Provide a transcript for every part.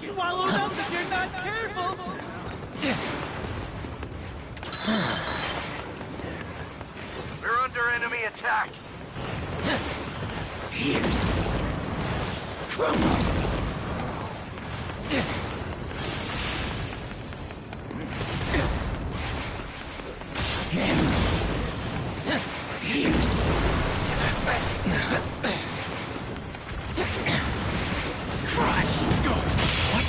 swallowed up if you're not careful! We're under enemy attack! Pierce. Crumble. Pierce. Crush. What?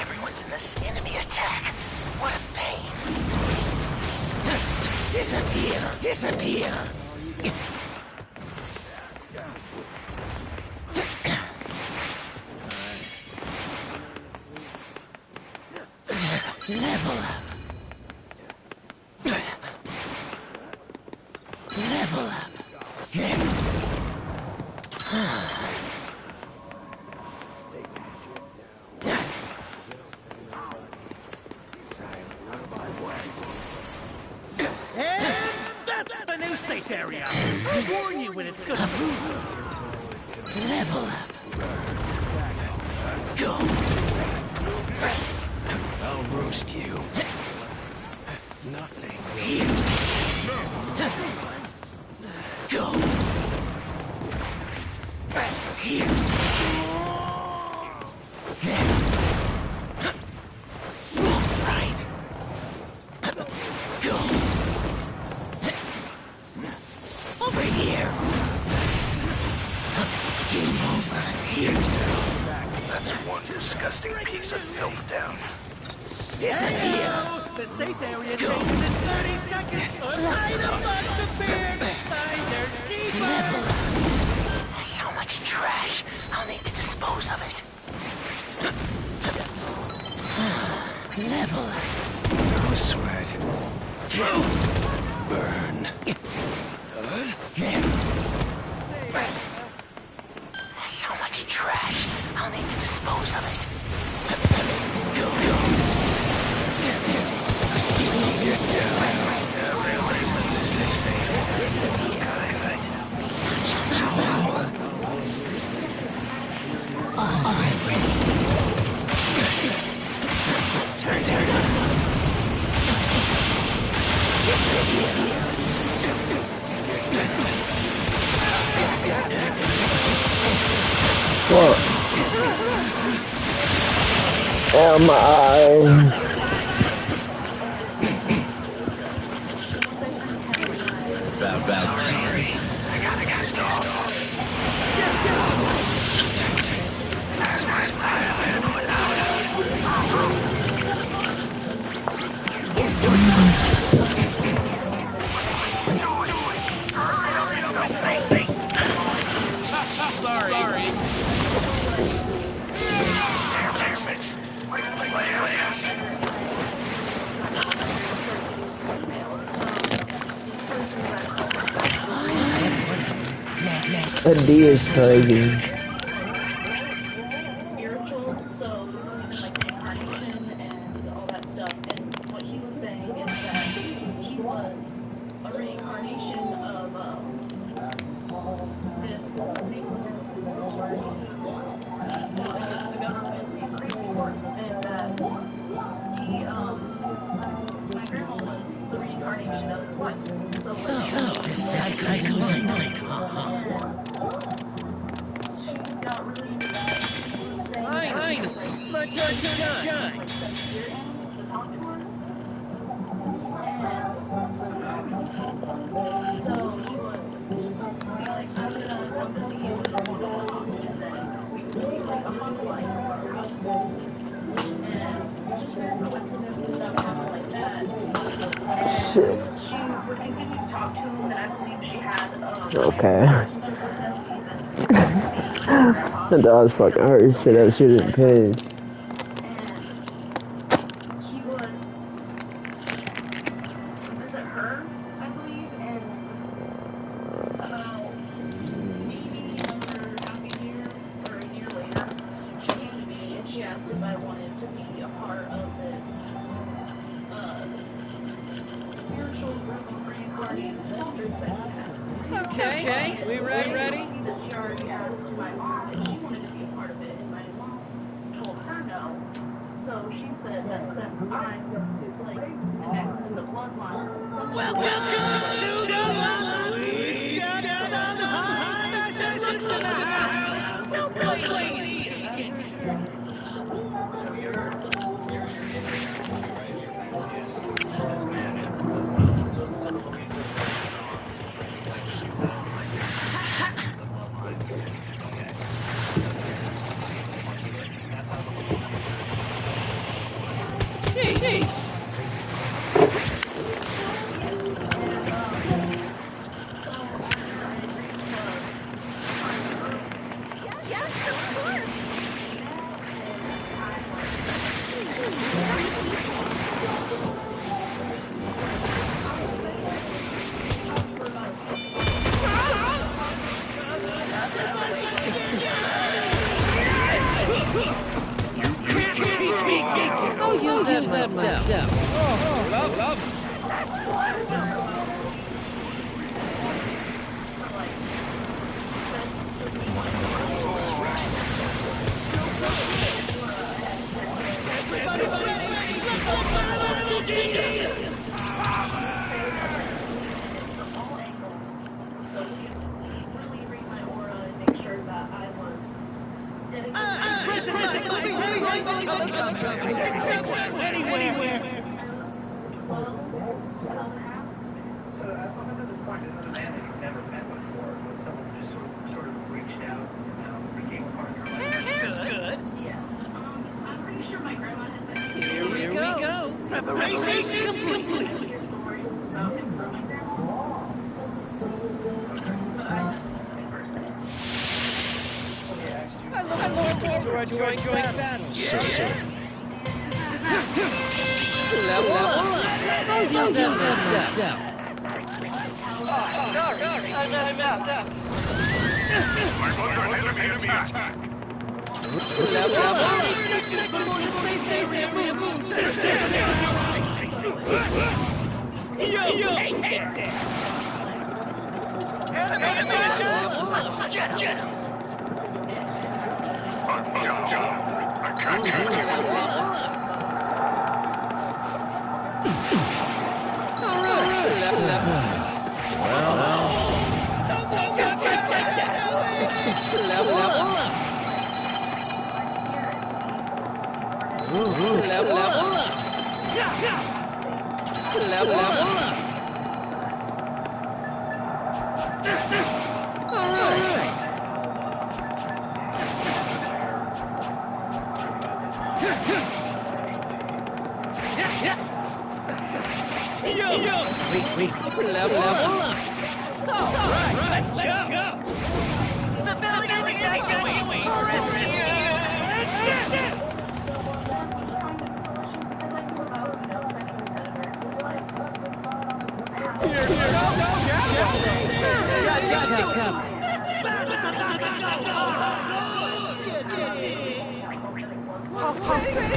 Everyone's in this enemy attack. What a pain. Disappear. Disappear. Level up. Level up. And that's the new safe area! I warn you when it's gonna move! Level up. Go. I'll roast you. Nothing. Pierce. Go. Pierce. Small fry. Go. Over here. Game over. Pierce. That's one disgusting piece of filth down. Disappear. The safe area takes in 30 seconds! Let's start. Lots of beer! Finders keepers! Level up. So much trash. I'll need to dispose of it. Level up. No sweat. Burn. So much trash. I'll need to dispose of it. Go. Get down. Such power. I'm ready. Turn to dust. Disappear. What am I? Sorry. I got stop. That's my fire put out. Sorry. That D is crazy. Spiritual, so like reincarnation and all that stuff. And what he was saying is that he was a reincarnation of this thing where he against the government and crazy horse, and that he my grandma was the reincarnation of his wife. So This cycle's annoying. she got really into that. She was saying Fine. My turn to shine. like that spirit animals to talk to her. And so he would be like, I'm gonna come visit you and then we would see like a hot light over your house. And just weird coincidences that would happen like that. Shit. And she would continue to talk to him, and I believe she had Okay. a relationship with him even. That dog's fucking hurt. Shit, that shit is pissed. And he would visit her, I believe, and about maybe another half a year or a year later, she came to me and she asked if I wanted to be a part of this spiritual group of reincarnated soldiers that he had. Okay. We ready? That she already asked my mom if she wanted to be a part of it, and my mom told her know. So she said that since I'm like next to the bloodline, Welcome to the Lotto. We've got some high fashion looks in the house. Don't play So you're this man is as well. So the beliefs are very strong. Like she's like the bloodline. Okay. That's how the Jeez. so after I agreed to I'll use that myself. all angles. So you really read my aura and make sure that I was dedicated. Anywhere. I was 12 and a half. So up until this point, this is a man that you've never met before, but someone who just sort of reached out and became a part of your life. Good. Yeah. I'm pretty sure my grandma had been Here we go. Preparations complete. Your story was about him from my grandma. But I met him in person. So he asked you. I look forward to our joint battle. Level up. I'll use that myself. Sorry, I messed up. I'm under enemy attack. Level up. Get him! I'm down. I can't take it. Let's go. Civilian evacuation for rescue! She's trying to be malicious because I knew about, sexual predators and like,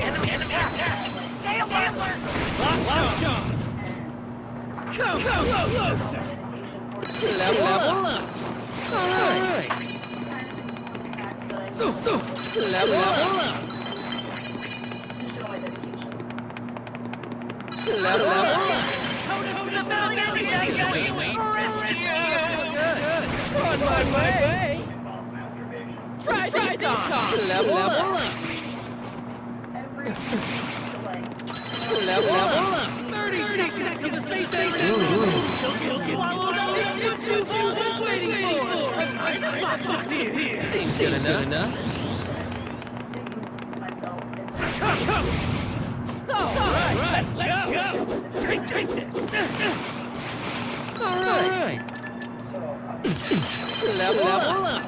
Enemy attack! Stay alert! Lock on. Come closer. Level up. All right. Level up. Level up. Civilian evacuation for rescue! On my way. Involved masturbation. Try this on. Level up. Level up. 30 seconds to the safe area. You'll swallow up. It's not too far. I'm waiting for. I'm locked up here. Seems good enough. Come. All right. Let's go. Take it. All right. So, Level up.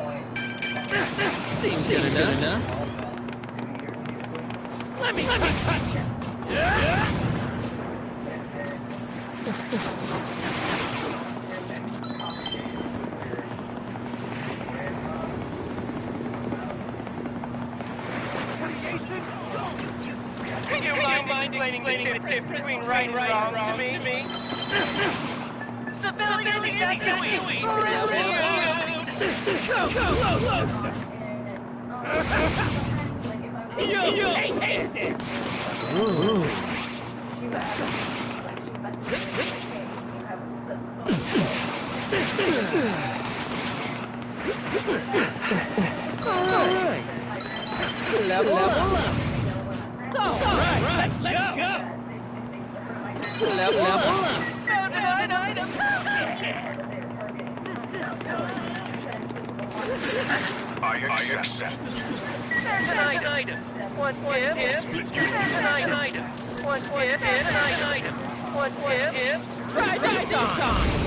Seems good enough. Let me touch it. You mind explaining the difference between right and wrong to me? Civilian evacuation for rescue! Go closer. Yo, hey, this. Alright. Level up. Alright, let's go. Level up. Found an item. I accept. There's an item. One tip. There's an item. One tip. There's an item. One tip. Try this on.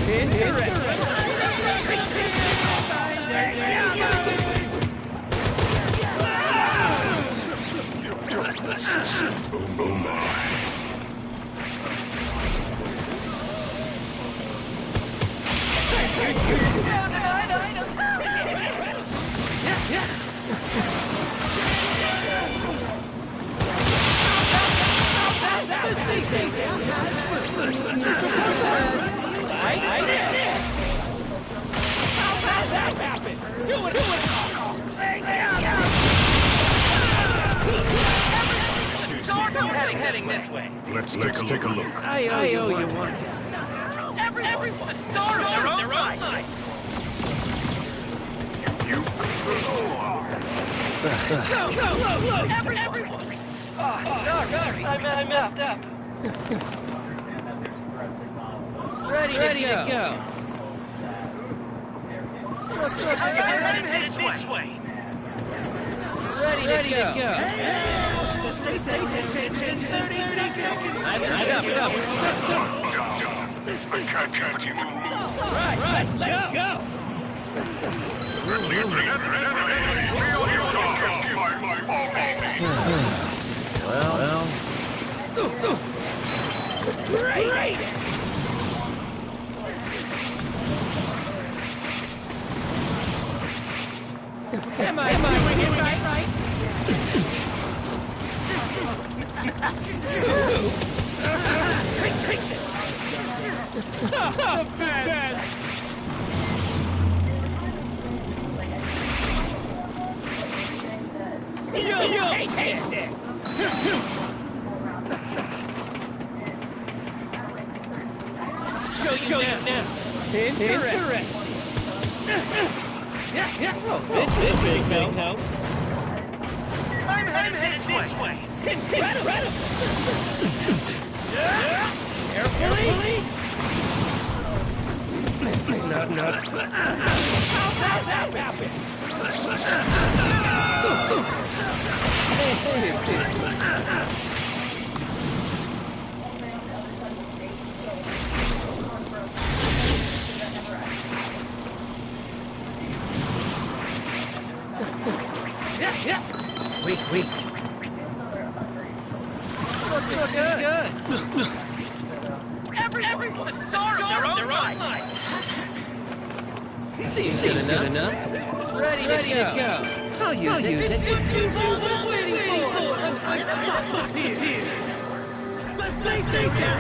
Interesting. Oh my. Found an item. I did it! How did that happen? Do it! Heading this way. Let's take a look. I owe you one. Everyone, the stars are on their own side. You. Go! Everyone! Oh, sorry, I messed up. Ready to go. I'm headed this way. Ready to go. The safe changes in 30 seconds. I'm up. I can't catch you. Right, let's go. Well. Great. Am I doing it right? The best. Yo, hey, this. Show you now. Interesting. Yeah. Oh, this is a big help. I'm headed this way. Incredible. Carefully. This is not. How that happen? This is it. Yeah. Sweet. Looks good. Everyone, the stars are their own line. Seems good enough. Ready to go. I'll use it. It's all we're waiting for. I'm here. The safety car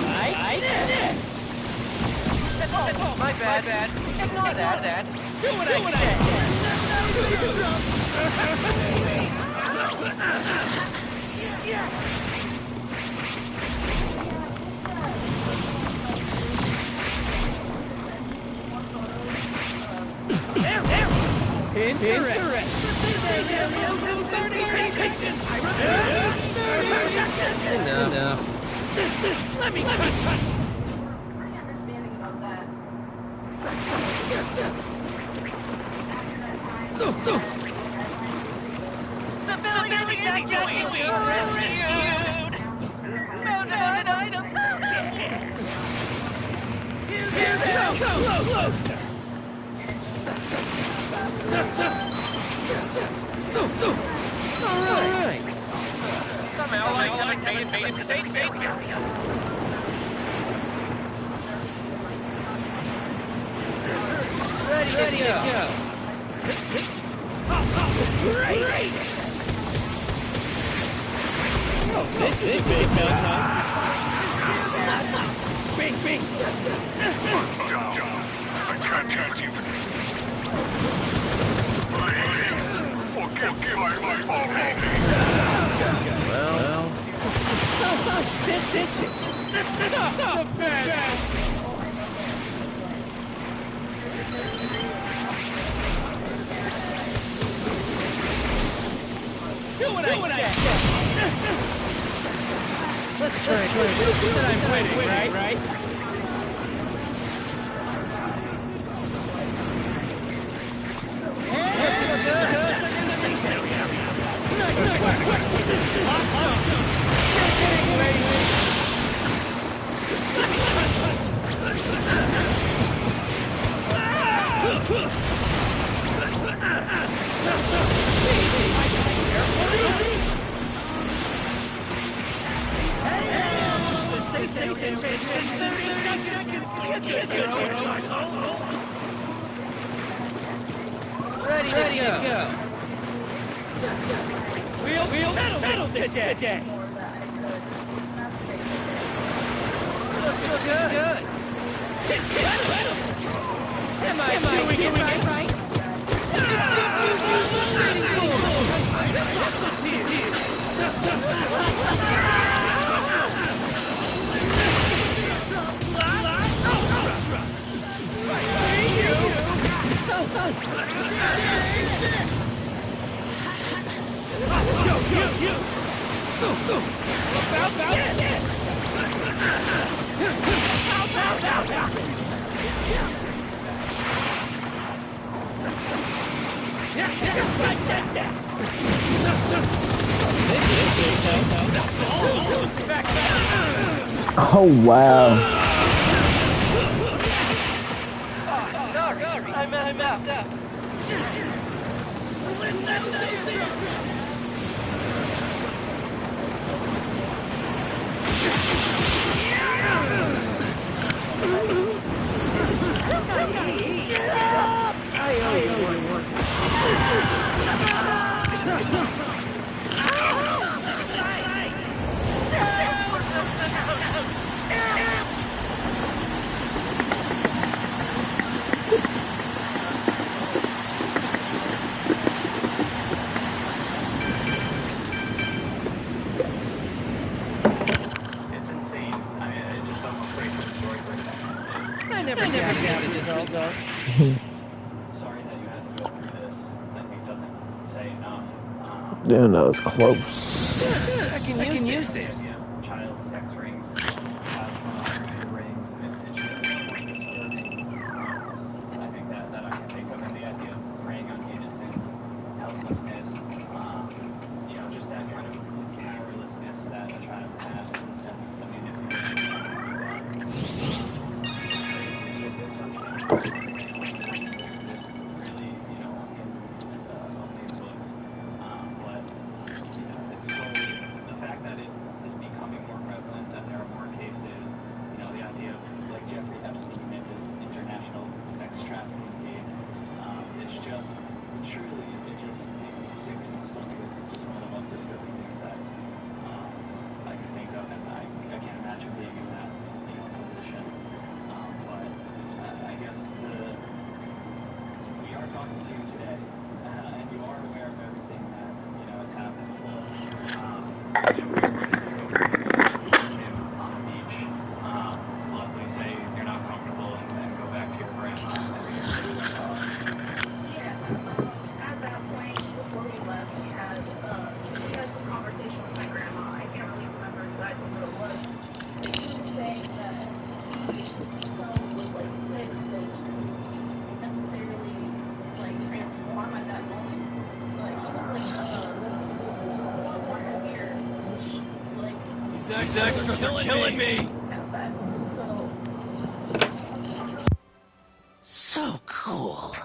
I did it! Oh, my bad. Ignore that. Do what I There. Interesting. Enough. Let me touch. My understanding of that. Civilian evacuation rescued. Found an item. Go closer. All right. Somehow I made it safe area. Ready to go. Great. Oh, this is a big mountain. Bing. can't take you. Please, forgive my folly. Well. So persistent. Not the best. Do what I say. Let's try it. Then I'm winning, right? Ready to go. We'll settle today. Looks good. Am I doing it right? So fun. You. Just like that. Oh wow. Sorry, I messed up. I owe you one. It's insane. I just I'm afraid for the story for a second. I never guessed this all though. Sorry that you had to go through this. I think it doesn't say enough. Damn, that was close. Good. I can use this. Yeah, child sex rings, child pornography rings. It's just disturbing. I think that I can think of, and the idea of preying on innocence, helplessness, just that kind of powerlessness that a child has, and the manipulation it's just some things that really, only in books. But it's so the fact that it is becoming more prevalent, that there are more cases, the idea of like Jeffrey Epstein and his international sex trafficking case, it's just truly, it just makes me sick to my stomach. It's just one of the most disturbing things that I can think of, and I can't imagine being in that position. But I guess we are talking to you today, and you are aware of everything that has happened. So we're ready to go on the beach. Luckily, say you're not comfortable, and go back to your grandma. At that point, before we left, we had some conversation with my grandma. I can't really remember exactly what it was. She was saying that son was like sick, so he didn't necessarily like transform at that moment. But he was like 1 year, which like These extras are killing me. just have that. So cool.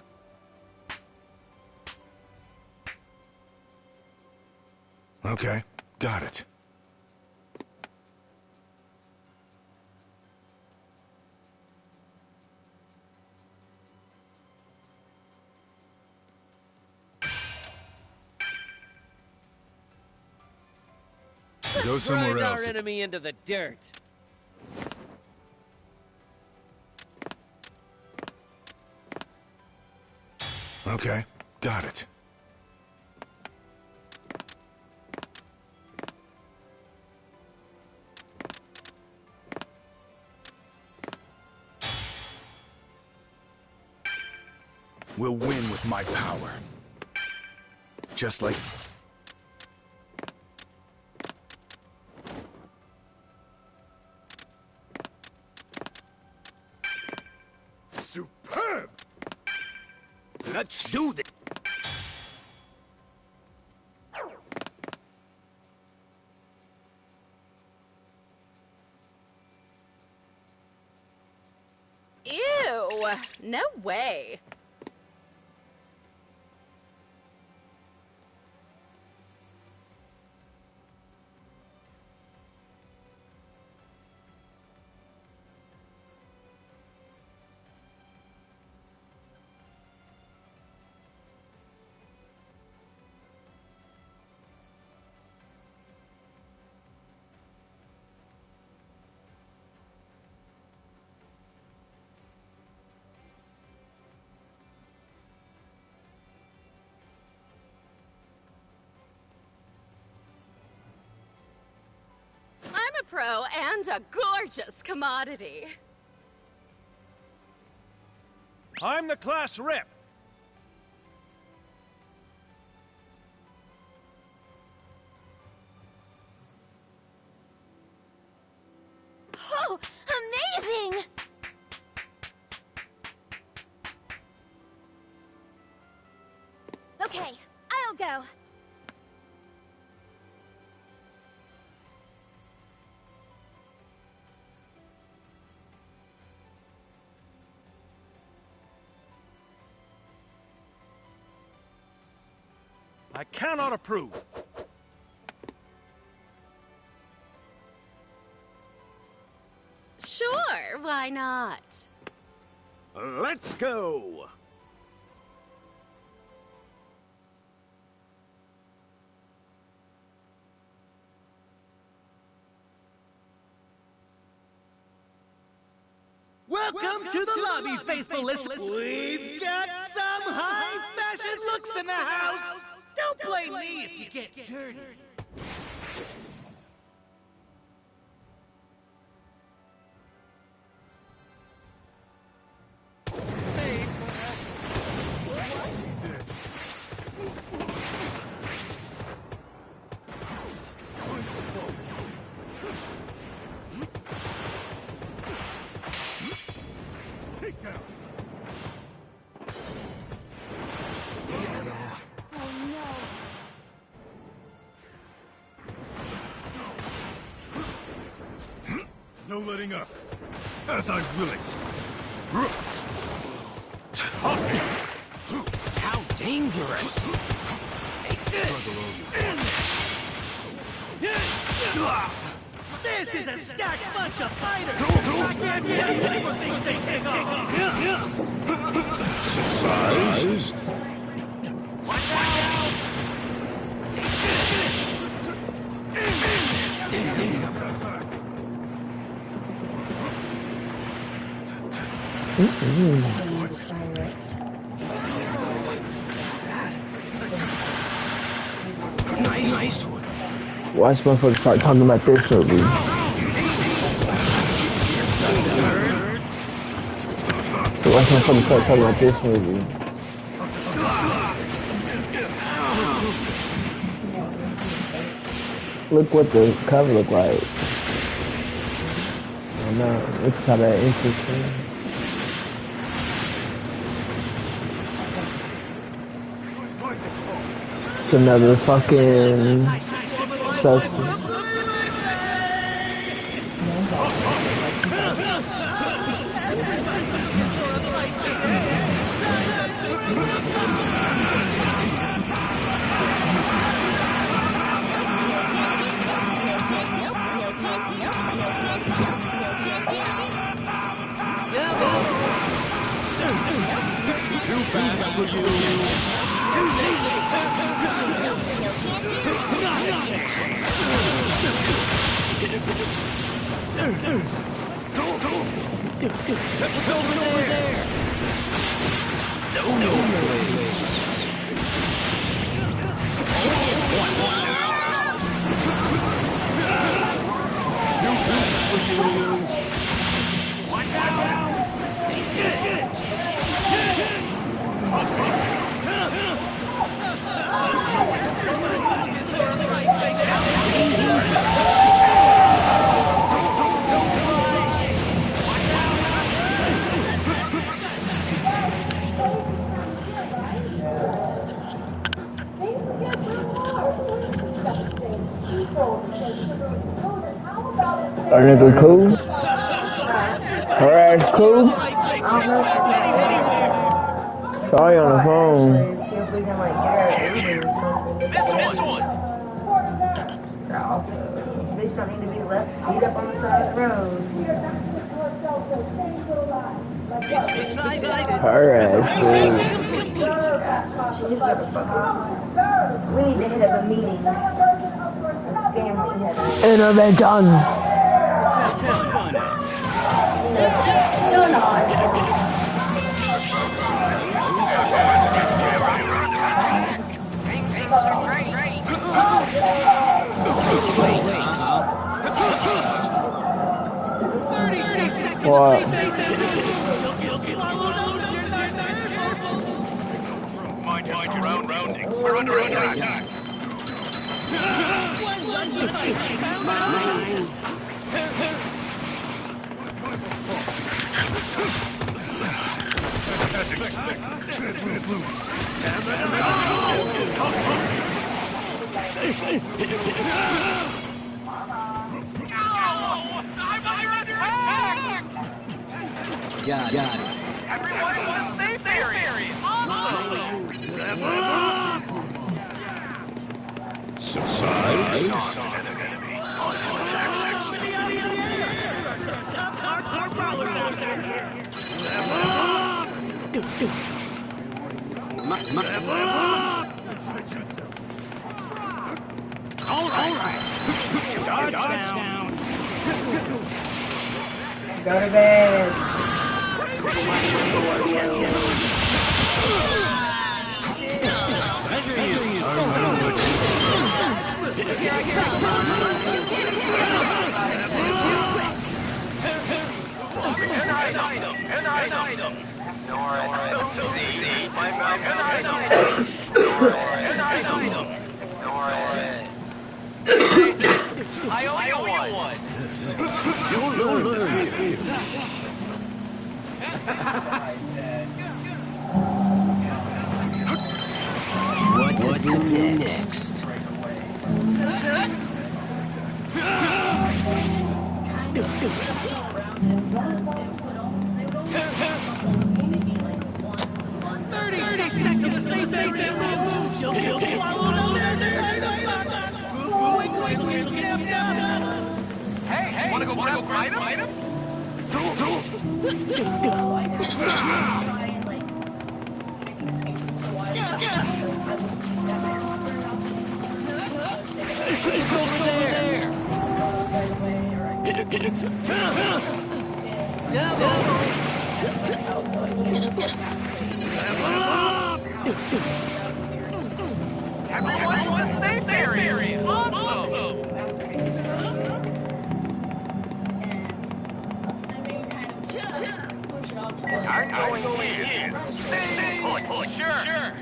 Okay, got it. Go somewhere Grind else. our enemy into the dirt. Okay, got it. We'll win with my power. Just like... Superb! Let's do this! Ew! No way. I'm a pro and a gorgeous commodity. I'm the class rep. Oh, amazing! Okay, I'll go. I cannot approve. Sure, why not? Let's go! Welcome to the lobby, faithful listeners. We've got some high fashion looks in the house. Don't blame me if you get dirty. No letting up. As I will it. How dangerous! This is a stacked bunch of fighters. I can't get anything for things they take off. Sized? Watch out! Nice. Watch motherfuckers start talking about this movie. So watch motherfuckers start talking about this movie. Look what the cover look like. I know, it's kind of interesting. It's another fucking substance. Too fast for you. Too late. Let's go over there. Our nigga cool? Her ass cool? I don't know if she's Sorry on the phone. see if we can like get her an Uber or something. This one. Also, they just don't need to be left beat up on the side of the road. It's decided. Her ass cool. She's got a fucking. We need to hit up a meeting. A family head. Intervention. What? Mind your surroundings. We're under attack. I'm under attack! Got it. Everyone to a safe area! Awesome! Subside. All right. Dodge down. Go to bed. I owe you one. You'll learn. What to do next? Hey, wanna go grab some items? Everyone to a safe area! Awesome! I'm going in. Stay put. Sure.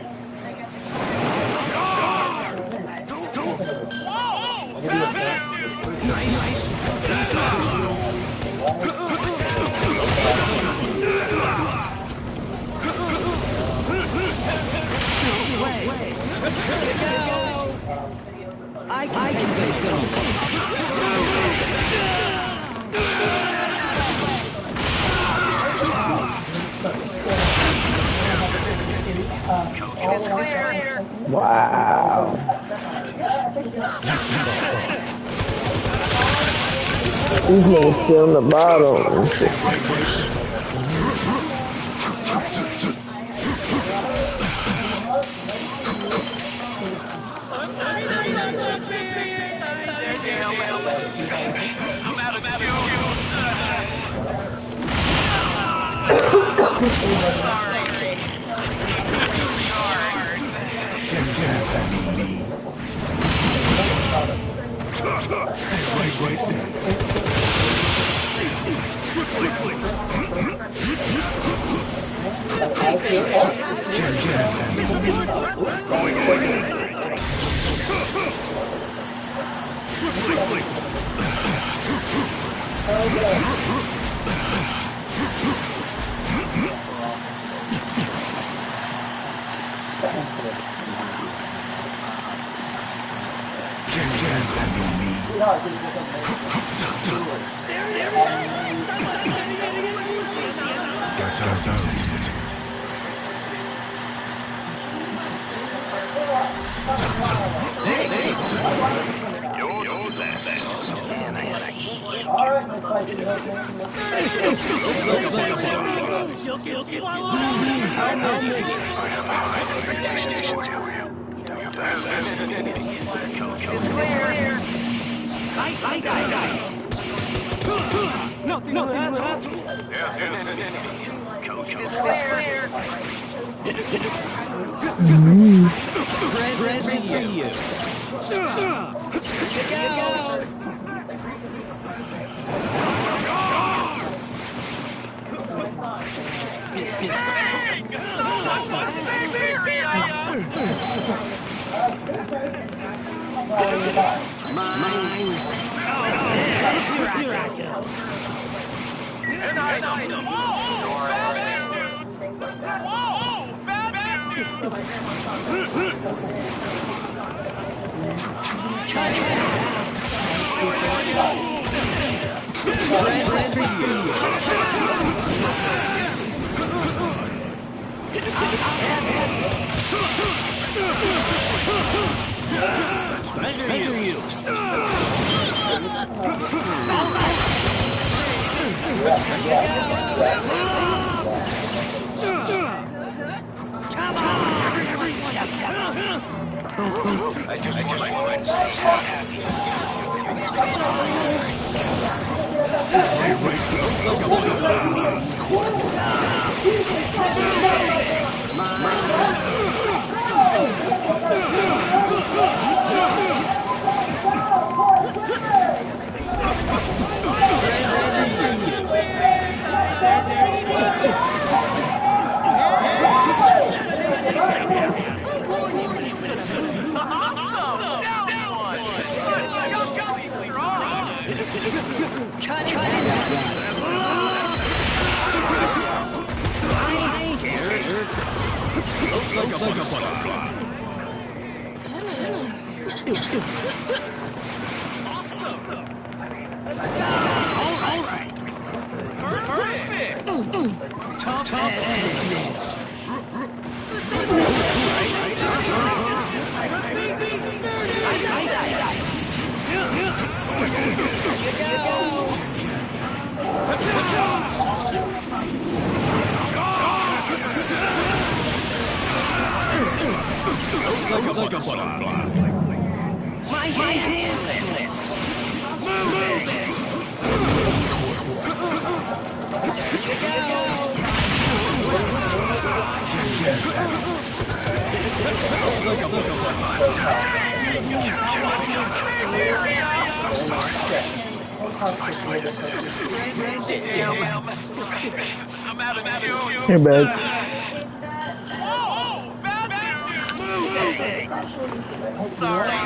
I can take It's clear. Wow. These niggas still in the bottom. I'm out of juice. Sorry. Stay right there. Guess I'll use it. It's clear. Nothing will happen. It's clear. Red for you. Here you go. Measure you. I just want my friends to be happy. Like a butterfly. Tough business. Like a butterfly. My hand. Like a butterfly. I'm out of juice. Hey, babe. Sorry.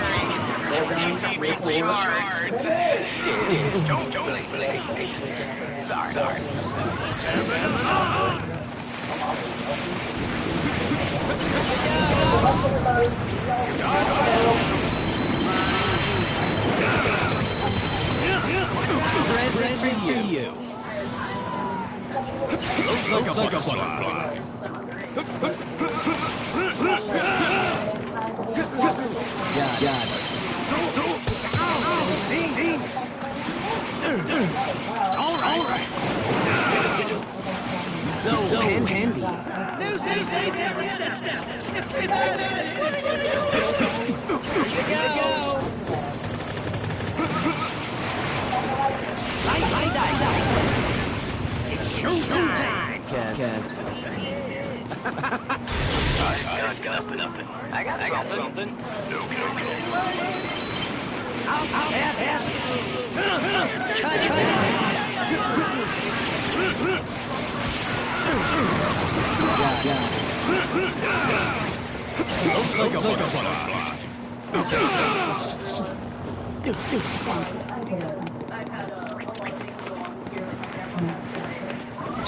You keep it short. Don't. Sorry. Red for you. Like a butterfly. Got it. Ding, ding. All right. So handy. New safety. Here you go. It's showtime. Cats. I got something. I got something. I've had a lot of things go on this year that my grandma passed away.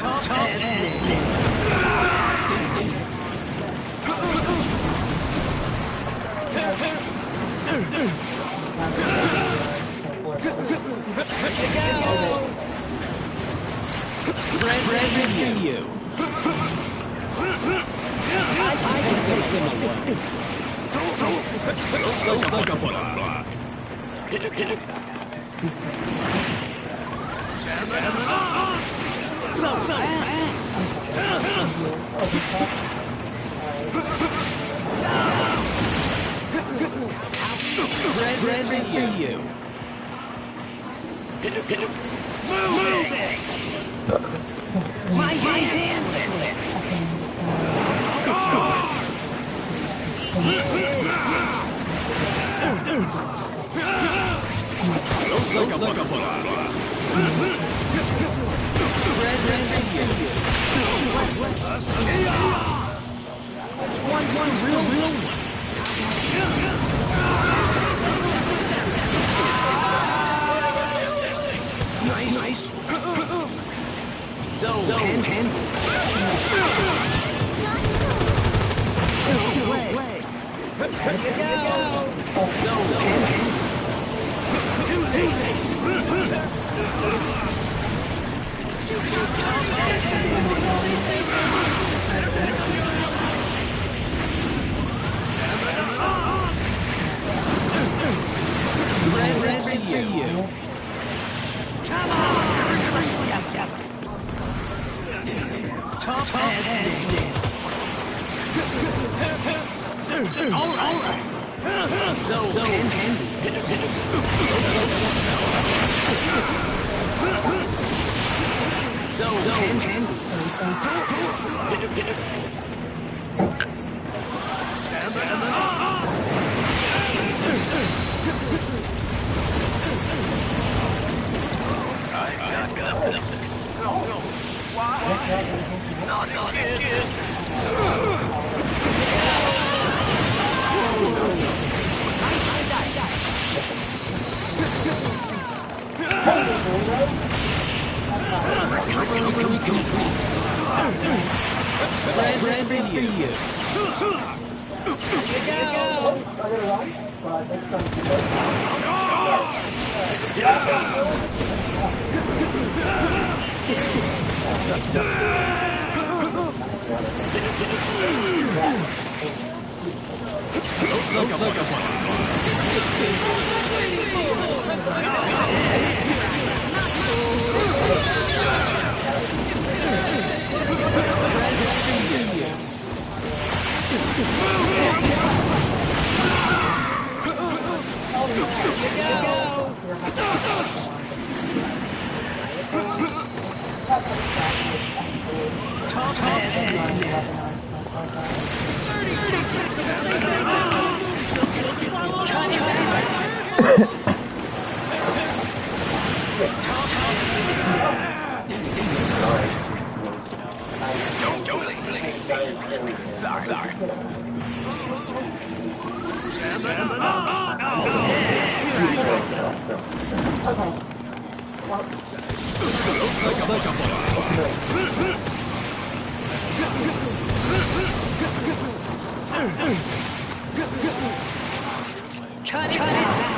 Treasure you.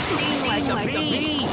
Sting like a bee.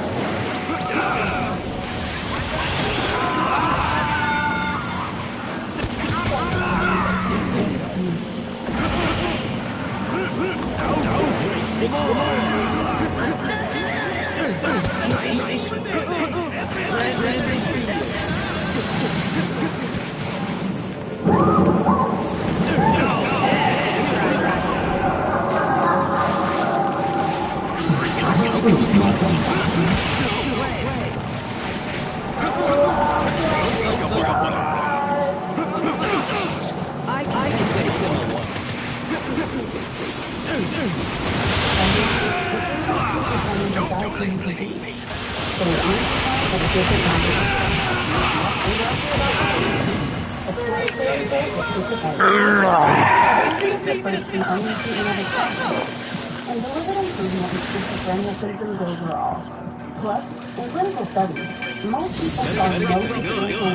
And delivered improvement in schizophrenia symptoms overall. Plus, in clinical studies, most people saw no distinction.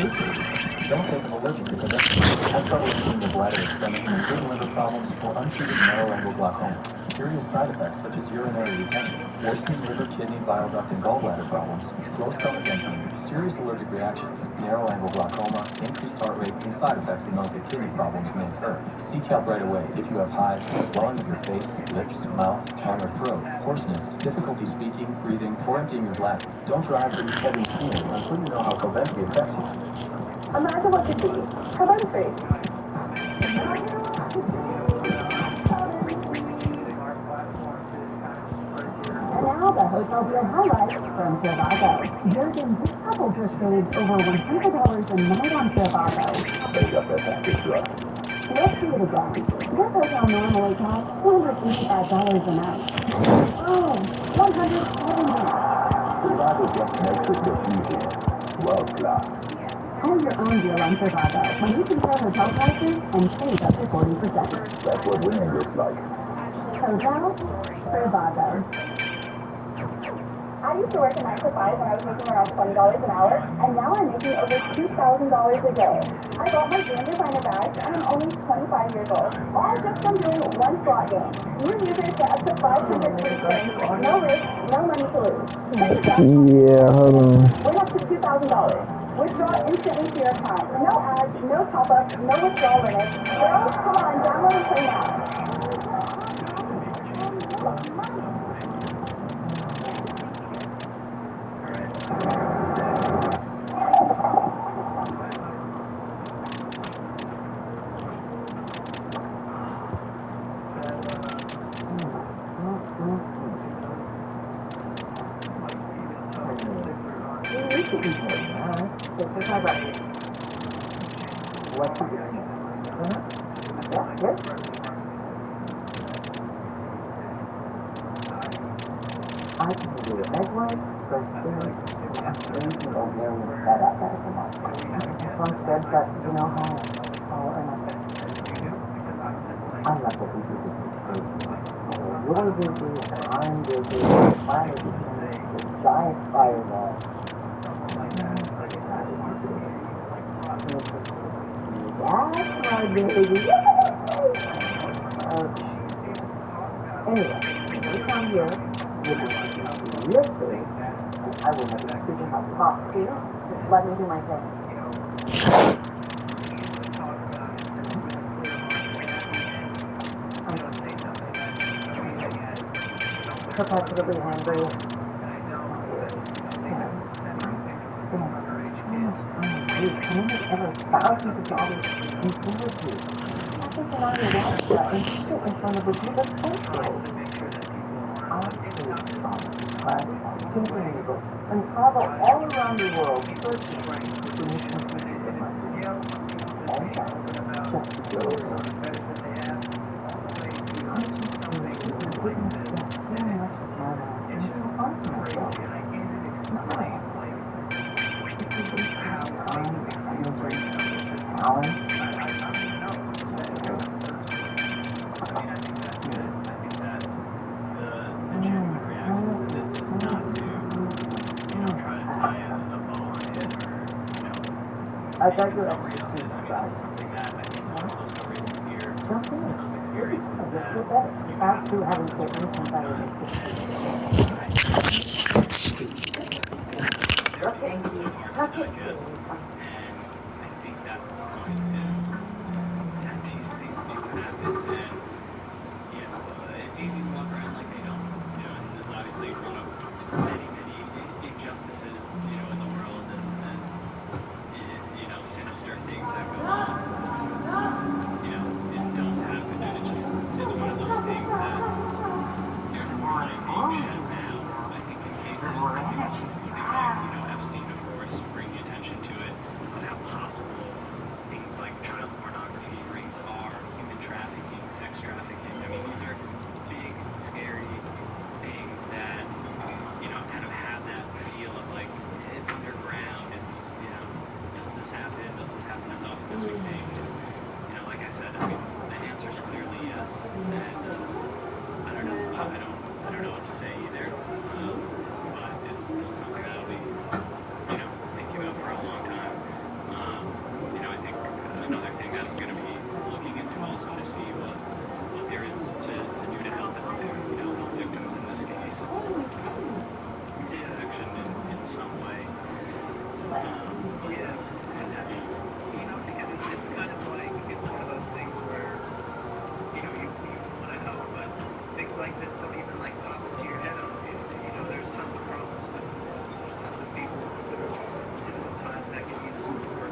Don't take an allergic to pedestrians. Have trouble using the bladder or stomach, including liver problems, or untreated narrow-angle glaucoma. Serious side effects such as urinary retention, worsening liver, kidney, bile duct, and gallbladder problems, slow stomach emptying, serious allergic reactions, narrow-angle glaucoma, increased heart rate, and side effects that known kidney problems may occur. Seek help right away if you have hives, swelling of your face, lips, mouth, tongue, or throat, hoarseness, difficulty speaking, breathing, or emptying your bladder. Don't drive through heavy fumes until you know how Cobenfy affects you. Imagine what could be. Cobenfy. And now the hotel deal highlights from Trivago. Jurgen, this couple just saved over $100 a night on Trivago. They got that package right. Let's see it again. This hotel normally costs $285 a night. Oh, $170. Trivago just makes it look easy. World class. Own your own deal on Trivago when you compare hotel prices and save up to 40%. That's what winning looks like. Hotel Trivago. I used to work a 9 to 5 when I was making around $20 an hour, and now I'm making over $2,000 a day. I bought my game designer badge, and I'm only 25 years old. All just from doing one slot game. New users get up to 500 free spins, no risk, no money to lose. Yeah, hold on. Win up to $2,000. Withdraw instantly to your account. No ads, no top-ups, no withdrawal limits. Girls, come on, download and play now. I can do egg white, fresh spinach, beans, and oatmeal with feta. That sounds good, but you know how I'm not the busy food. You're busy, I'm busy, I'm busy, the giant fireball. That's my baby. Anyway, we come here. Listen, I will have a decision about top two. Just let me do my thing. I'm perpetually angry. How much ever thousands of dollars in sympathy? I think that I'm a watcher and sit in front of a group of people. able and travel all around the world searching for mission pieces of myself. All that just to go over. I got your expertise right. Jump in. After having taken somebody okay, tuck it. And I think that's the point is that these things do happen, and it's easy to walk around like they don't. And there's obviously many injustices, in the world, and sinister things that go on. It does happen, and it's one of those things that there's more light being shed now. I think in cases, things like, Epstein, of course, bring the attention to it, but how possible things like child pornography rings are, human trafficking, sex trafficking. I mean, these are big, scary things that, kind of have that feel of like, it's underground, it's, does this happen as often as we think? Like I said, I mean, the answer is clearly yes, and I don't know what to say either, but this is something that I'll be, thinking about for a long time. I think another thing that I'm going to be looking into also to see what there is to do to help out there, help victims in this case, take action in some way. Is heavy. Because it's kind of like, it's one of those things where, you want to help, but things like this don't even pop into your head on it. There's tons of problems with the world. There's tons of people that are difficult times that can use support.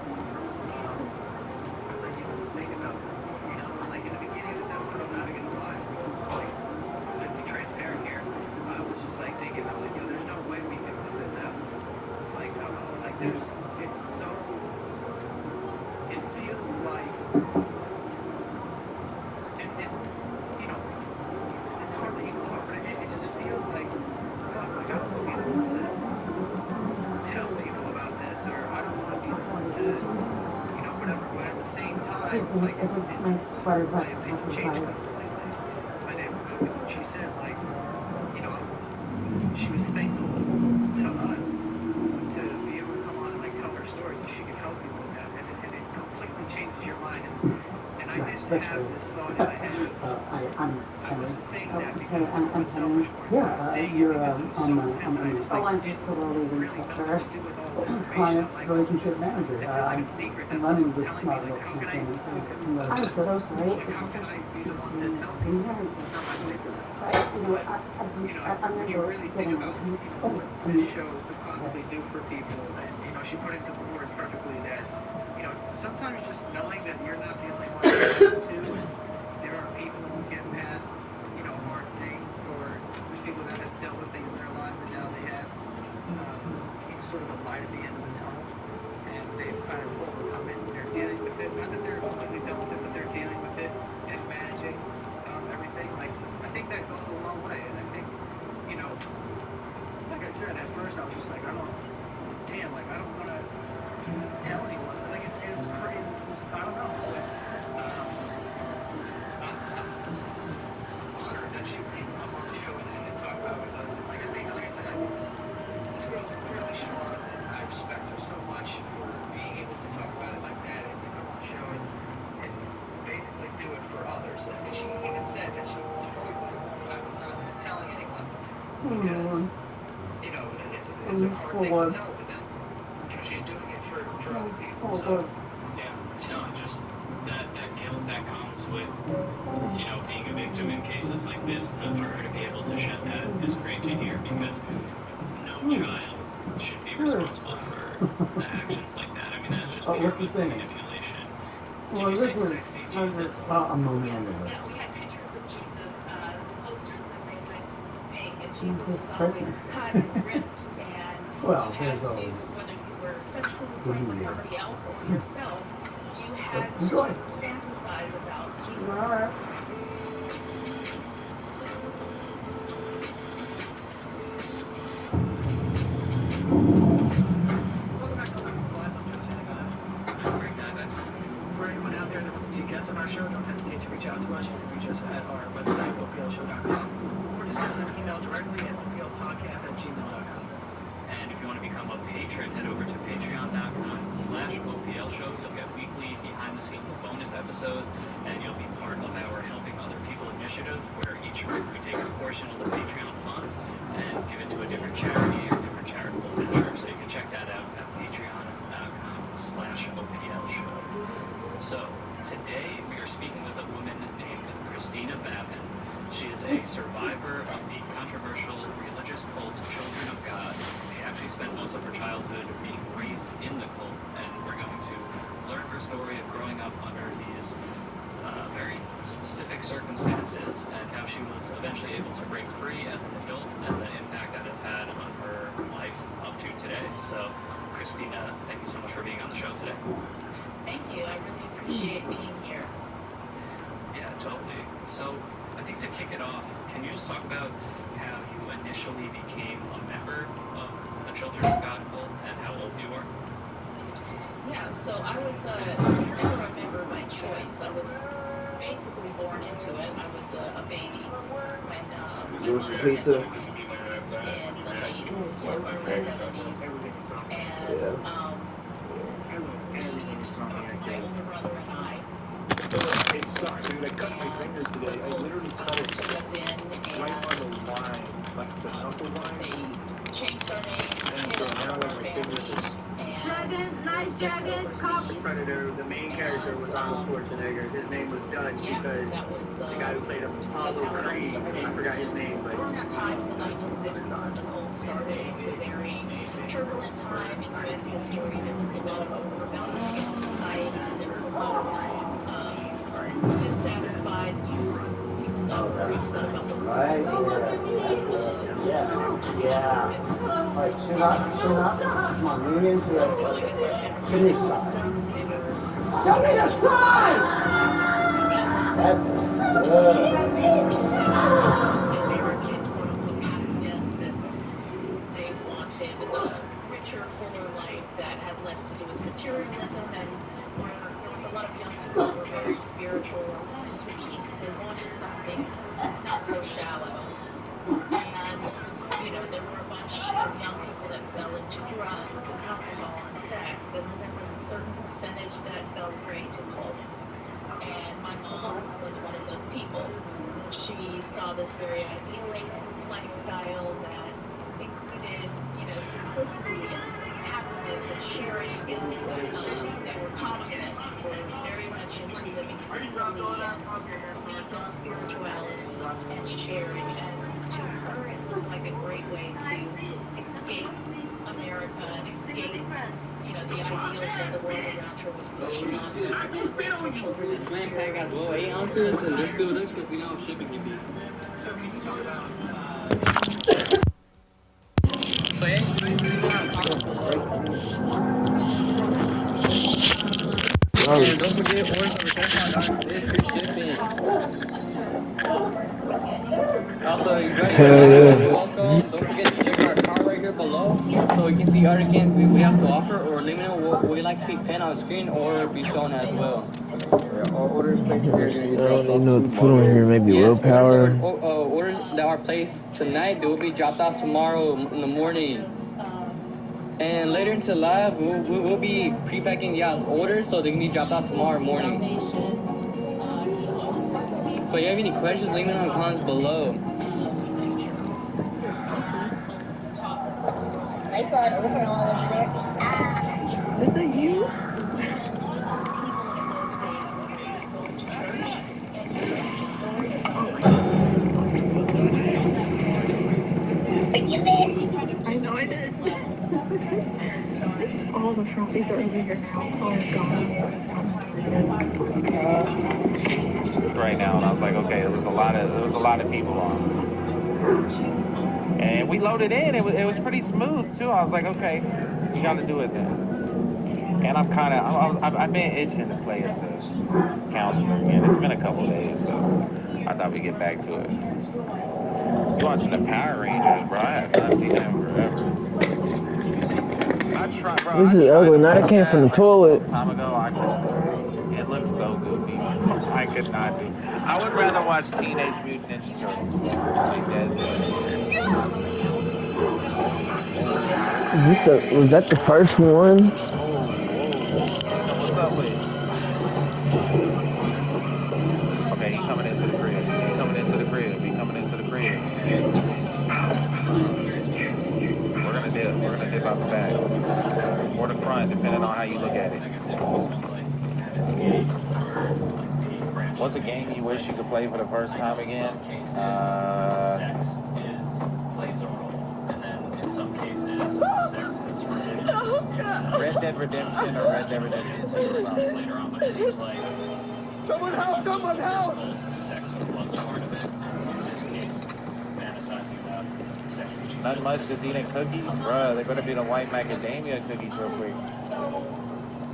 It's like, to think about, in the beginning of this episode, I'm not even gonna lie, completely transparent here. I was just thinking about there's no way we can put this out. I was like, it's so, it feels like, and it's hard to even talk, but it just feels like, fuck, I don't want to be the one to tell people about this, or I don't want to be the one to, whatever, but at the same time, my opinion changed completely. My neighborhood, when she said, she was thankful to us to be able to come on and tell her story so she could help people with that, and it completely changes your mind. And I didn't have this thought in my head of, I wasn't saying that because it was selfish for me. I was saying it because it was so intense, and I just didn't really know what to do with all this information. Relationship manager. It feels like a secret that running someone's this telling me. small How can I be the one to tell people? It's not my place to tell. When you really think about what this show could possibly do for people, and she put into words perfectly that sometimes just knowing that you're not the only one to listen to, and there are people who get past hard things, or there's people that have dealt with things in their lives and now they have sort of a light at the end of the tunnel, and they've kind of overcome it, and they're dealing with it. Not that they're completely done with it, but they're dealing with it and managing everything. I think that goes a long way, and I think, like I said, at first I was just like, I don't want to tell anyone. It's crazy. It's just, I don't know. I'm honored that she would even come on the show and talk about it with us. And I think, like I said, I think this girl's incredibly strong, and I respect her so much for being able to talk about it like that and to come on the show and basically do it for others. I mean, she even said that she totally wasn't not telling anyone because it's a hard thing to tell, but then she's doing it for other people. So just that guilt that comes with being a victim in cases like this, for her to be able to shed that is great to hear, because no child should be responsible for the actions like that. I mean, that's just pure manipulation. Did you say sexy Jesus? A moment. Yeah, we had pictures of Jesus, posters and things, and Jesus was always cut and ripped, and Well, you had there's to, always whether you were sexually the playing new with year. somebody else or yourself, you had But enjoy. to fantasize about Jesus. Alright. Welcome back to Open Live. I'm Joe Santana. I'm Greg Nybeck. For anyone out there that wants to be a guest on our show, don't hesitate to reach out to us. You can reach us at our website, oplshow.com, or just send us an email directly at oplpodcast@gmail.com. And if you want to become a patron, head over to patreon.com/OPL show. You'll get weekly behind-the-scenes bonus episodes, and you'll be part of our Helping Other People initiative, where each week we take a portion of the Patreon funds and give it to a different charity or different charitable venture. So you can check that out at patreon.com/OPL show. So today we are speaking with a woman named Christina Babin. She is a survivor of the controversial religious cult Children of God. She actually spent most of her childhood being raised in the cult, and we're going to learn her story of growing up under these very specific circumstances and how she was eventually able to break free as an adult and the impact that it's had on her life up to today. So, Christina, thank you so much for being on the show today. Thank you. I really appreciate being here. Yeah, totally. So, I think to kick it off, can you just talk about how you initially became a member of the Children of God cult and how old you were? Yeah, so I was never a member by choice. I was basically born into it. I was a baby when You want some pizza? in the late 70s, and my older brother and I. It sucks, dude. I cut my finger today. I literally cut it took us in and right on the line, like the knuckle line. they changed our names, And so now like my finger just. Nice Dragons, Cock. Predator, the main character was Arnold Schwarzenegger. His name was Dutch because the guy who played Apollo Creed, I forgot his name, but during that time in the 1960s when the cult started, it was a very turbulent time in U.S. history. There was a lot of rebellion against society. There was a lot of dissatisfied youth. Right? Yeah. Like, chin up. Come on, lean into it. Finish side. Tell me the side! That's good. They wanted a richer, fuller life that had less to do with materialism, and where there was a lot of young people who were very spiritual or wanted to be. They wanted something not so shallow. And, there were a bunch of young people that fell into drugs and alcohol and sex, and there was a certain percentage that fell prey to cults. And my mom was one of those people. She saw this very idyllic lifestyle that included, simplicity and happiness and sharing. They were communists, were very much into living freely and believed in spirituality and sharing. And to her, it looked like a great way to escape America and escape, the ideals that the world around her was pushing on her to raise her children. This slam pack has 8 ounces, and this filled up because we know how shipping can be. So can you talk about... So yeah, you can do that on comments below. And don't forget, orders over $35 is free shipping. Also, if you're welcome. Don't forget to check our card right here below, so you can see other cans we have to offer, or let me know what we'd like to see pinned on the screen or be shown as well. All orders placed here are going to get dropped off tomorrow. Maybe willpower. Orders that are placed tonight, they will be dropped off tomorrow in the morning. And later into live, we'll be pre-packing y'all's orders so they can be dropped off tomorrow morning. So if you have any questions, leave them in the comments below. Lights on overall over there. Is that you? I know I did. All the trophies are over here. Oh god. Right now, and I was like, okay, there was a lot of people on. And we loaded in. It was pretty smooth too. I was like, okay, we got to do it then. And I'm kind of, I've been itching to play as the counselor again. It's been a couple days, so I thought we'd get back to it. You watching the Power Rangers, bro? I have not seen that in forever. I tried, bro. This is ugly. Now that came from the toilet. A time ago, I couldn't. It looks so goofy. I could not do. I would rather watch Teenage Mutant Ninja Turtles. Like that's Was that the first one? What's up with it? Okay, he coming into the crib. He coming into the crib. He coming into the crib. We're gonna dip out the back or the front, depending on how you look at it. What's a game you wish you could play for the first time again? Red Dead Redemption or Red Dead Redemption 2. Someone help! Someone help! Not much, just eating cookies, bruh. They better be the white macadamia cookies real quick.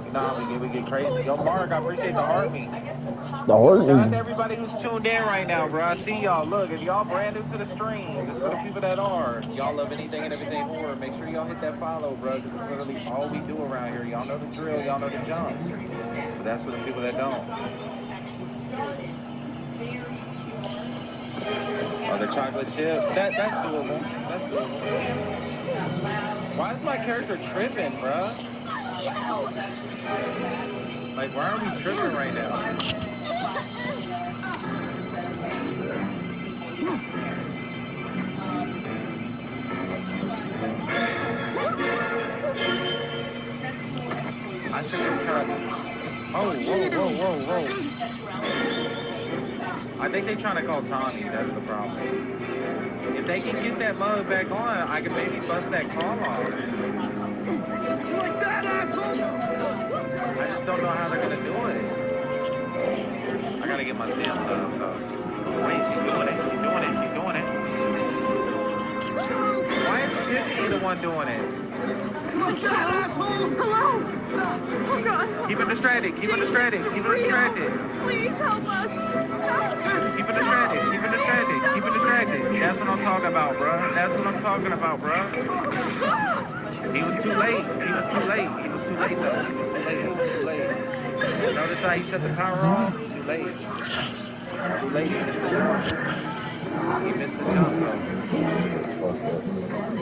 You know how we get crazy. Yo, Mark, I appreciate the heartbeat. The heartbeat. Shout out to everybody who's tuned in right now, bro. I see y'all. Look, if y'all brand new to the stream, just for the people that are, y'all love anything and everything horror, make sure y'all hit that follow, bro, because it's literally all we do around here. Y'all know the drill, y'all know the jumps. But that's for the people that don't. Oh, the chocolate chip? That's doable. That's doable. Why is my character tripping, bro? Like, why are we tripping right now? I should go try. Oh, whoa. I think they're trying to call Tommy. That's the problem. If they can get that mug back on, I can maybe bust that call off. Like that, asshole! I just don't know how they're gonna do it. I gotta get my Sam love though. Wait, she's doing it. Why is Tiffany the one doing it? Like that, asshole! Hello? Oh God. Keep it distracted. Please help us. Keep it distracted. That's what I'm talking about, bro. He was too late. He was too late, though. Notice how he shut the power off? Too late. He missed the jump, though.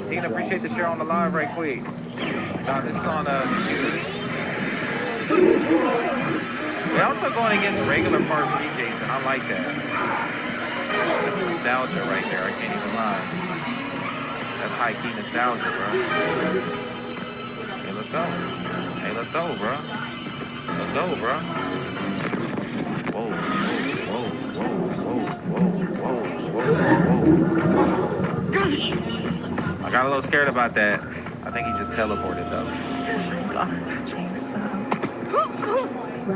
Tina, appreciate the share on the live right quick. This is on We're also going against regular Part 3, Jason. I like that. That's nostalgia right there. I can't even lie. That's high-key nostalgia, bro. Hey, let's go, bro. Whoa. I got a little scared about that. I think he just teleported, though. I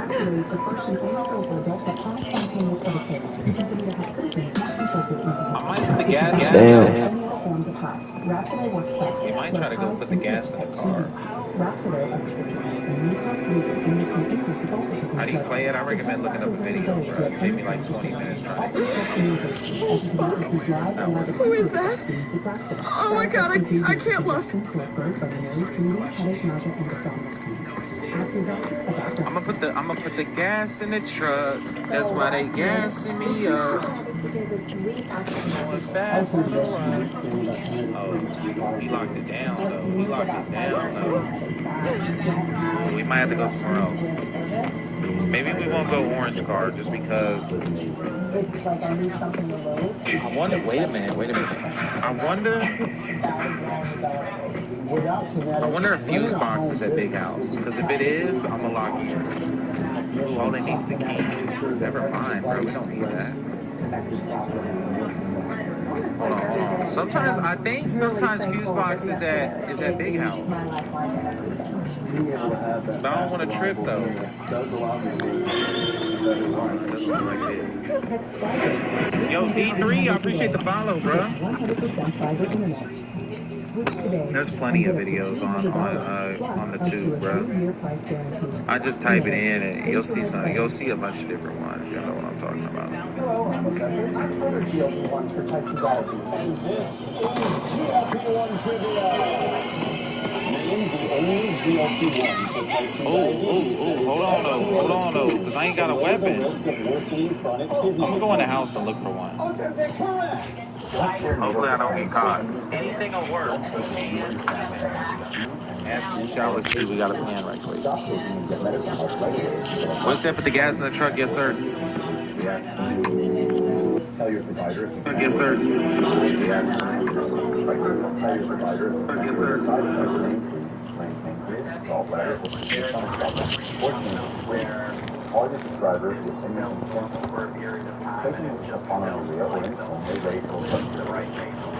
might put the gas in. You might try to go put the gas in the car. How do you play it? I recommend looking up a video, bro. It'll take me like 20 minutes trying to Who is that? Oh my God, I can't look. I'm gonna put the gas in the truck. That's why they gassing me up. Going fast on the run. Oh, he locked it down though. We might have to go somewhere else. Maybe we won't go orange car just because. I wonder. Wait a minute. I wonder if fuse box is at Big House. Because if it is, I'm gonna lock it. Oh, they needs the key. Never mind, bro. We don't need that. Hold on. Sometimes fuse box is at Big House. But I don't want to trip though. Doesn't look like it is. Yo, D3, I appreciate the follow, bro. 100% private internet. There's plenty of videos on the tube, bro. I just type it in and you'll see a bunch of different ones. You know what I'm talking about. Hello, I'm GLP ones for type 2 diabetes. And this is GLP-1 trivia. Name the only GLP-1 for type 2 diabetes. Hold on though, because I ain't got a weapon. I'm gonna go in the house and look for one. Hopefully I don't get caught. Anything will work. Shall we see? We got a pan right quick. What's that? Put the gas in the truck, yes sir. Tell your provider. Yes sir. Tell your provider. Yes sir. All your subscribers with any consent taking upon urea or insulin may raise or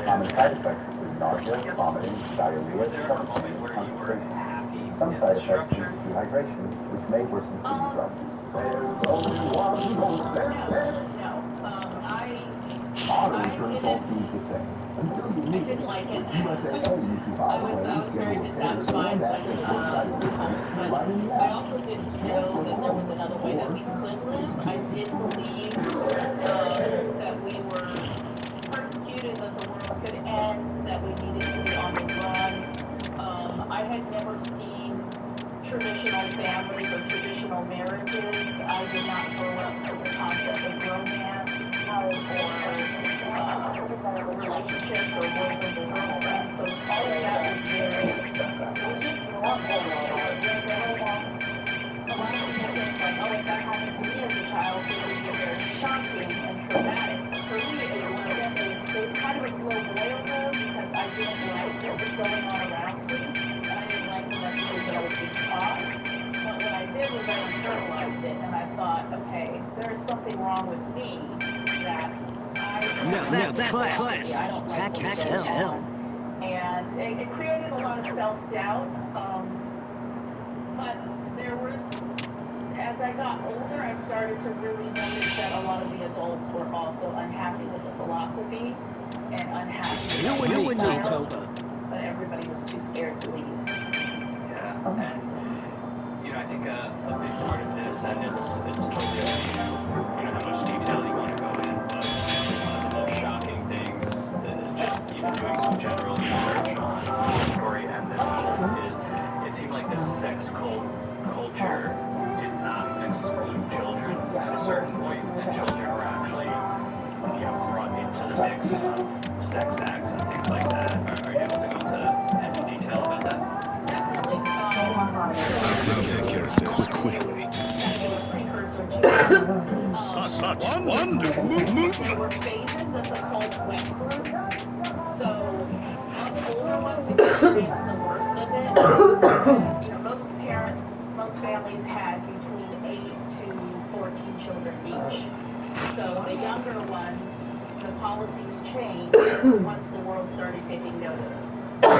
common side effects include nausea, vomiting, diarrhea, suffocation, constipation. Some side effects include dehydration, which may worsen kidney problems. Modern returns all seems the same. I didn't like it. I was very dissatisfied by the comments, but I also didn't know that there was another way that we could live. I did believe that we were persecuted, that the world could end, that we needed to be on the run. I had never seen traditional families or traditional marriages. I did not grow up with the concept of romance or relationships or boyfriends or girlfriends. So all of that was just normal. A lot of people think like, oh, if that happened to me as a child, it would be very shocking and traumatic. For me, it was kind of a slow boil though, because I didn't like what was going on around me, and I didn't like the messages that I was being taught. But what I did was I internalized it, and I thought, okay, there is something wrong with me that Now that's class. I don't like Tacky as hell. And it created a lot of self-doubt. But there was, as I got older, I started to really notice that a lot of the adults were also unhappy with the philosophy and unhappy with the style, but everybody was too scared to leave. Yeah, and I think a big part of this, and it's totally up to you, how much detail you want to go in, but one of the most shocking things, just even doing some general research on the story and this cult is, it seemed like this sex cult culture did not exclude children at a certain point, and children were actually, brought into the mix of sex acts and things like that. Are you able to go into any detail about that? Definitely. Take this quickly. There were phases that the cult went through. So us older ones experienced the worst of it. Most families had between 8 to 14 children each. So the younger ones, the policies changed once the world started taking notice. So I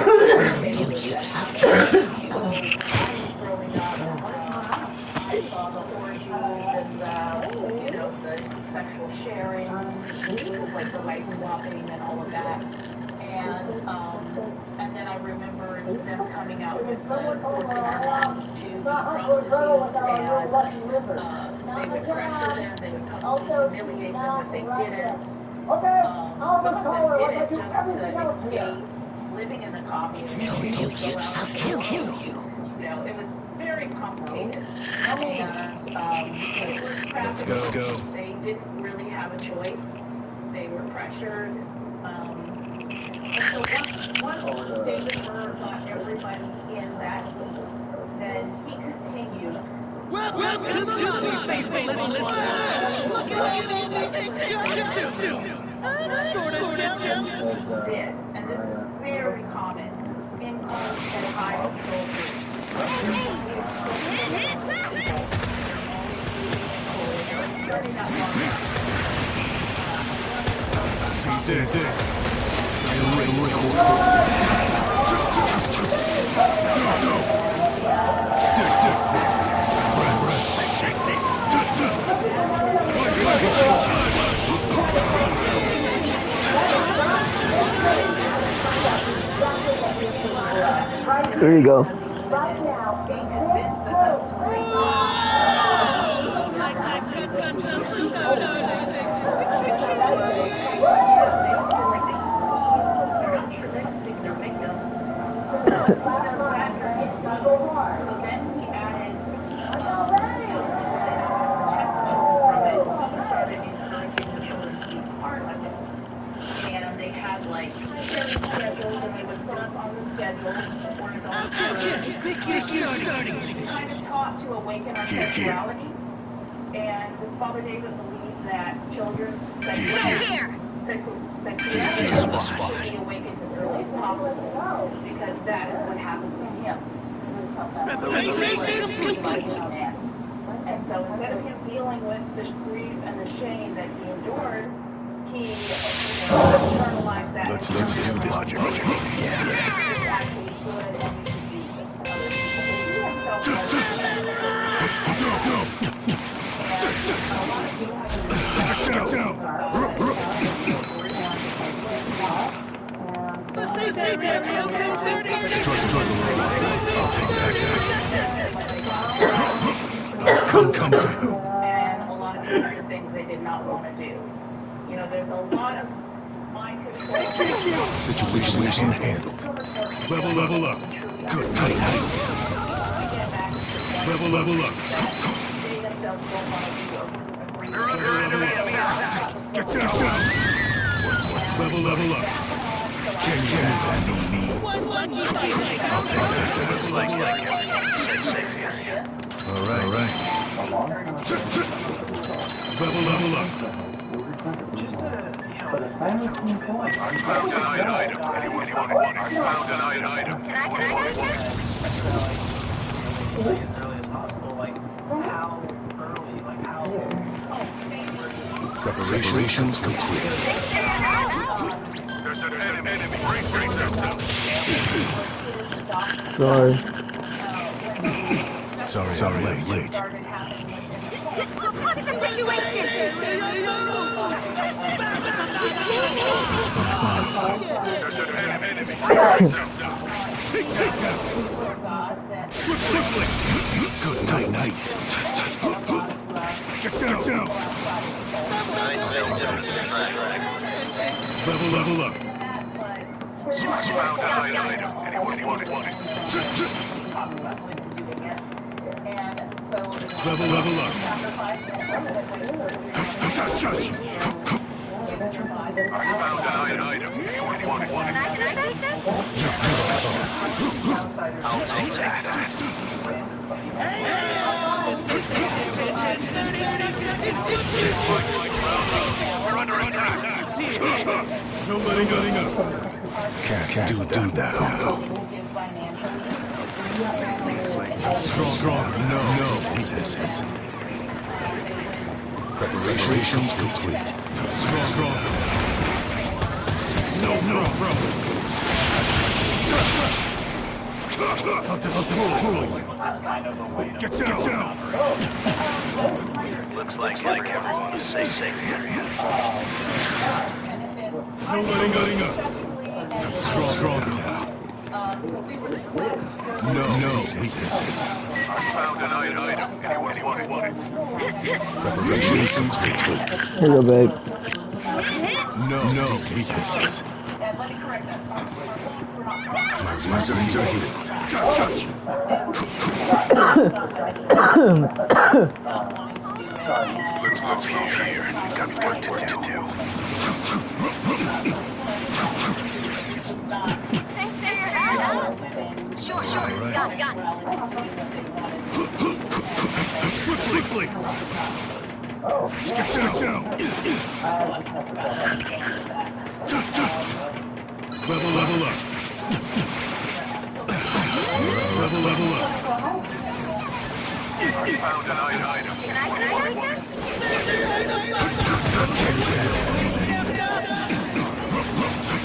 was growing up, I saw the orgies and the sexual sharing, things like the wife swapping and all of that. And then I remember them coming out with forcing our moms to be prostitutes, and they would pressure them, they would publicly humiliate them if they didn't. Some of them did it just to escape living in the communist. I'll kill you. It was very complicated. And it was trafficking. Let's go. They didn't really have a choice. They were pressured. And so once David Burr got everybody in that deep, then he continued. Welcome to the lobby, faithful listeners. Look at all these things just do. Sort of Did, and this is very common in cults and high control groups. See this. There you go. Right now, being convinced that that was Looks like I've got some superstar darlings. they're not sure, they don't think they're victims. So once he does that, you're in deep. So then he added protect the children from it. He started encouraging the children to be part of it. And they had like sharing schedules, and they would put us on the schedule. We're adults kind of taught to awaken our sexuality. And Father David believed that children's sexuality should be awakened as early as possible, because that is what happened to him. And so instead of him dealing with the grief and the shame that he endured, he internalized that. Let's do this logically. It's actually good, and we should do this to other people. So he himself was Come. and a lot of things are things they did not want to do. You know, there's a lot of mind control. Situation handled. Level up. Good night. Level up. They themselves don't want to do Get down. Let's level up. Can you handle me? I'll take that. All right. Level up. But a final key point. I found an item. Anyone want it? I found an item. As early as possible, like how early, like how. Preparations complete. There's an enemy. Brace yourself. Sorry, I'm late. What's the situation? It's fine. There's an enemy. Brace yourself. Take that. Quickly. Good night. Get down. Level up. Found an item. Anyone want it? Level up. Touch. I found an item. Anyone want it? I'll take that. We're under attack. No letting up. Can't do that now. Strong. No. This is. Preparations complete. Strong. No. I'll pull. Get down. Looks like everyone's on the safe area. No letting up. Strong. No. This is. I found an item. Anyone want it? Preparations complete. Here you go, babe. No. This is. My wounds are healed. Touch. Let's move here. We've got work to do. Sure. Got it. Quickly. Get down. Level up. Level up. I found an item.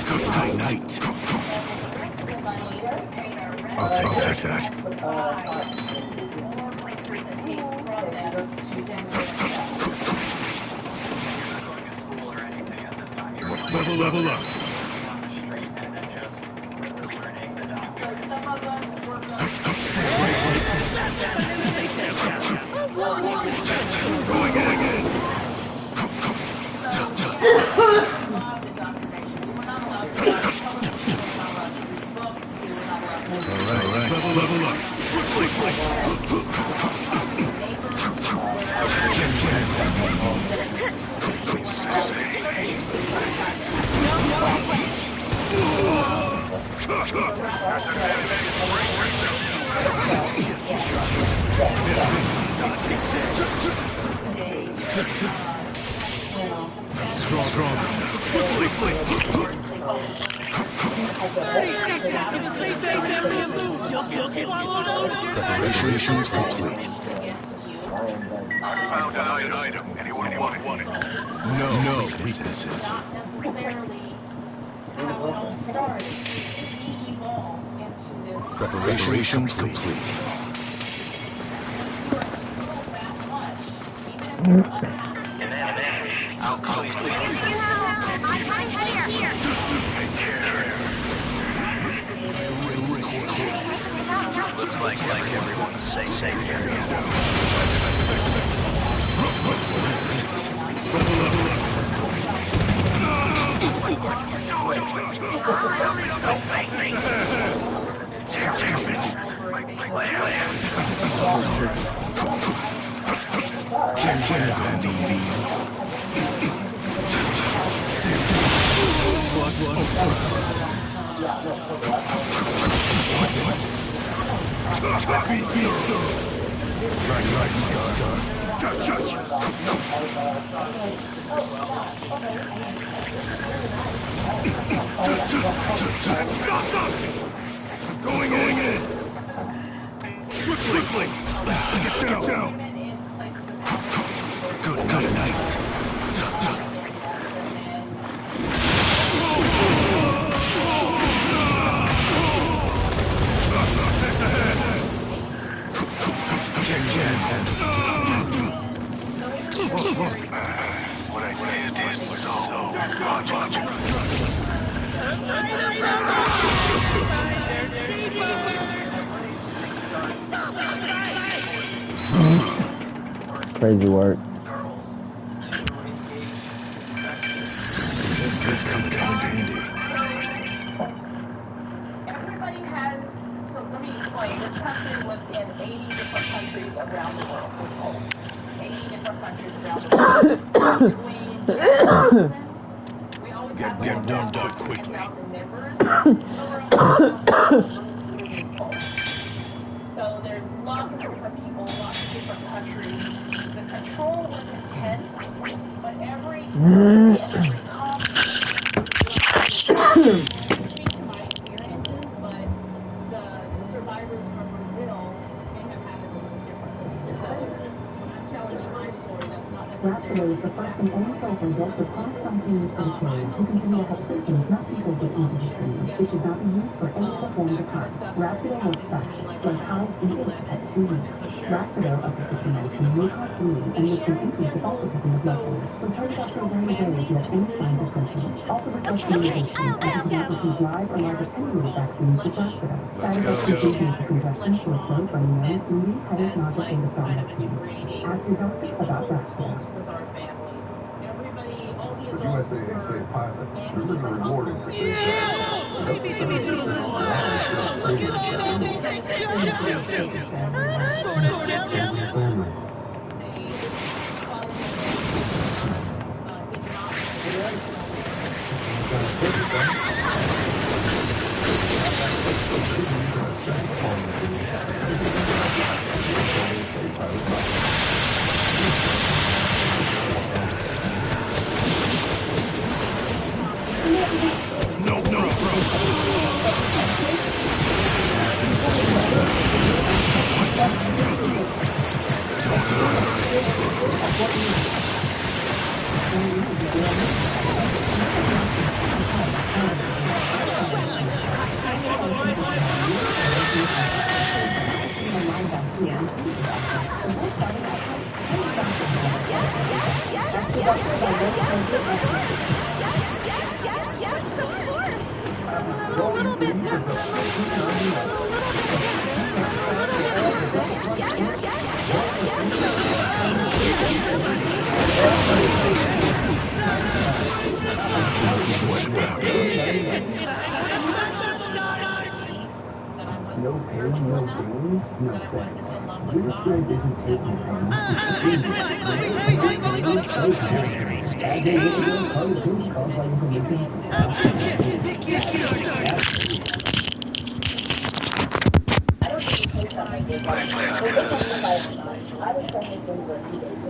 Good night. I'll take that. Level up. So some of us were level up. Quickly. Strong. 30 seconds to the safe zone and you lose. You'll get swallowed up. Preparations complete. I found an item. Anyone want it? No weaknesses. Not necessarily how it all started. He evolved into this. Preparations complete. I'll come here. Take care. Looks like everyone's safe here. What's this? Level up. Do it. Don't make me. My plan. I'm going in. Quickly. Get down. Good night. What I did is so logical. Crazy work. This coming handy. Everybody has, so let me explain, this country was in 80 different countries around the world, this whole 80 different countries around the world. We always Get done quickly. 1,000 members. So there's lots of different people, lots of different countries. The control was intense, but every conflict, speak to my experiences, but the survivors from Brazil may have had it a little differently. So when I'm telling you my story, that's not necessarily the first and only program built for chronic spontaneous pain to continue to help symptoms, not people get into the treatment. It should not be used for any other forms of harm. Rhapsody works best when tied to it at 2 weeks. Rhapsody up to 50 minutes can really cause bleeding and this can increase the bulk of the blood flow. So tell your doctor right away if you have any signs or symptoms. Also request immunization and if you not receive live or live attenuated vaccines with Rhapsody. Side effects include congestion, sore throat, runny nose, bleeding, headache, nausea, and abdominal pain. Ask your doctor about Rhapsody. was our family. Everybody, all the For adults USA were pilot, you're being rewarded for saying that. Look at all those things. Sort of jealous. No, bro. No pain, no gain. No thanks. Your friend isn't taking pain. He's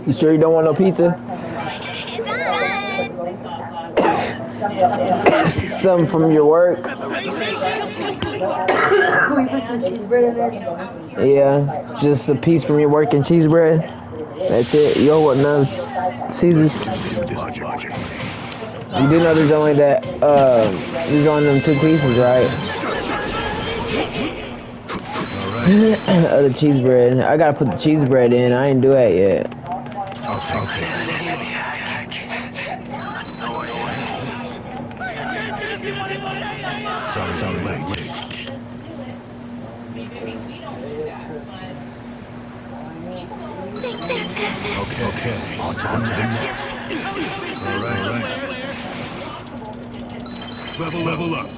You sure you don't want no pizza? Some from your work? Yeah, just a piece from your work and cheese bread. That's it. You don't want no Caesars. You do know there's only that. There's only them 2 pieces, right? The cheese bread. I gotta put the cheese bread in. I ain't do that yet. I'll take it. Sorry, late. Okay. On to the next. All right. Level up.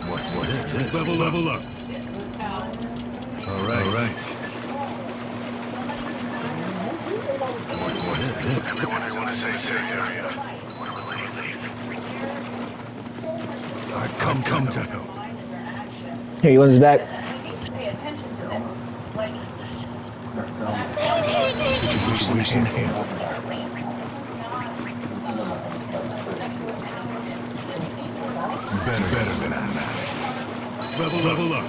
What's this? Level up. All right. What's this? Everyone is in the same area. What a relief. All right, come, Taco. Here, you want this back? Situation here. Better than that. Level up.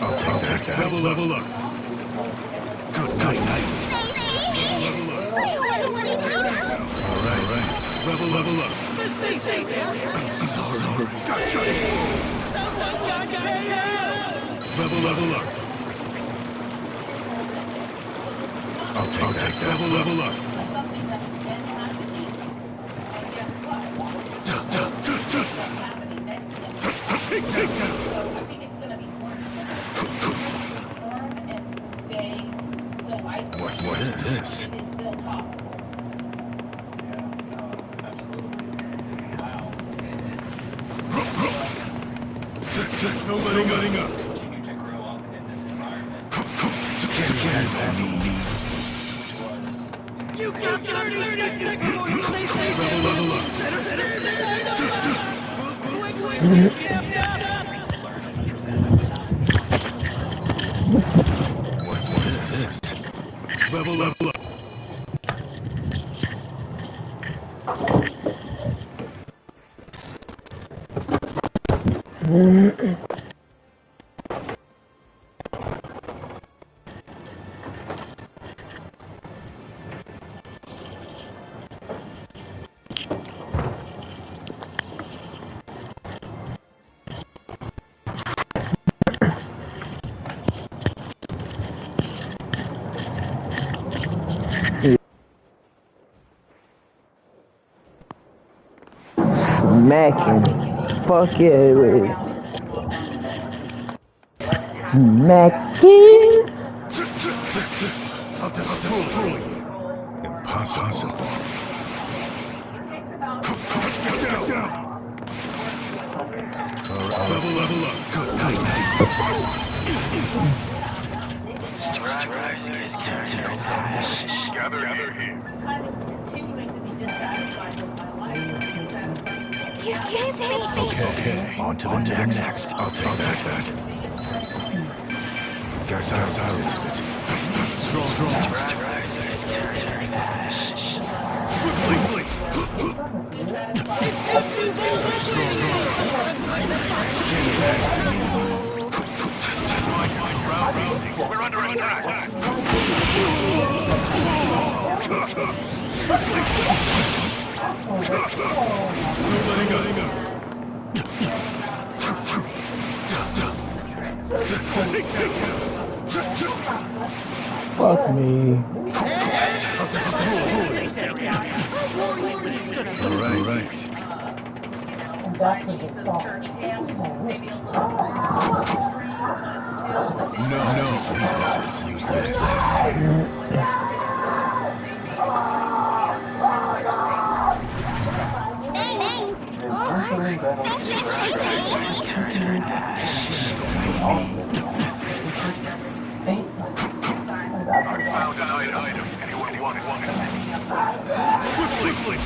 I'll take that. Level up. Good night. Level up. All right. Level up. I'm sorry. Gotcha. Someone got KO! Level up. I'll take that. Level up. Take that. What's this? Nobody getting up. Continue to grow up in this environment. You got 30 seconds before you say Level up. What's this? Level up. Smacking. Fuck yeah, it is. Smacking. Impossible. Level up. Good night. Strivers get turned to ash. Gather here. You saved me! Okay. On to the next. I'll take that. Guess I'll use it. Strong. Strivers get turned to ash. Swiftly. We're under attack. Letting go. Fuck me. All right. No. Use this. Found an item. Anyone want it? Quickly!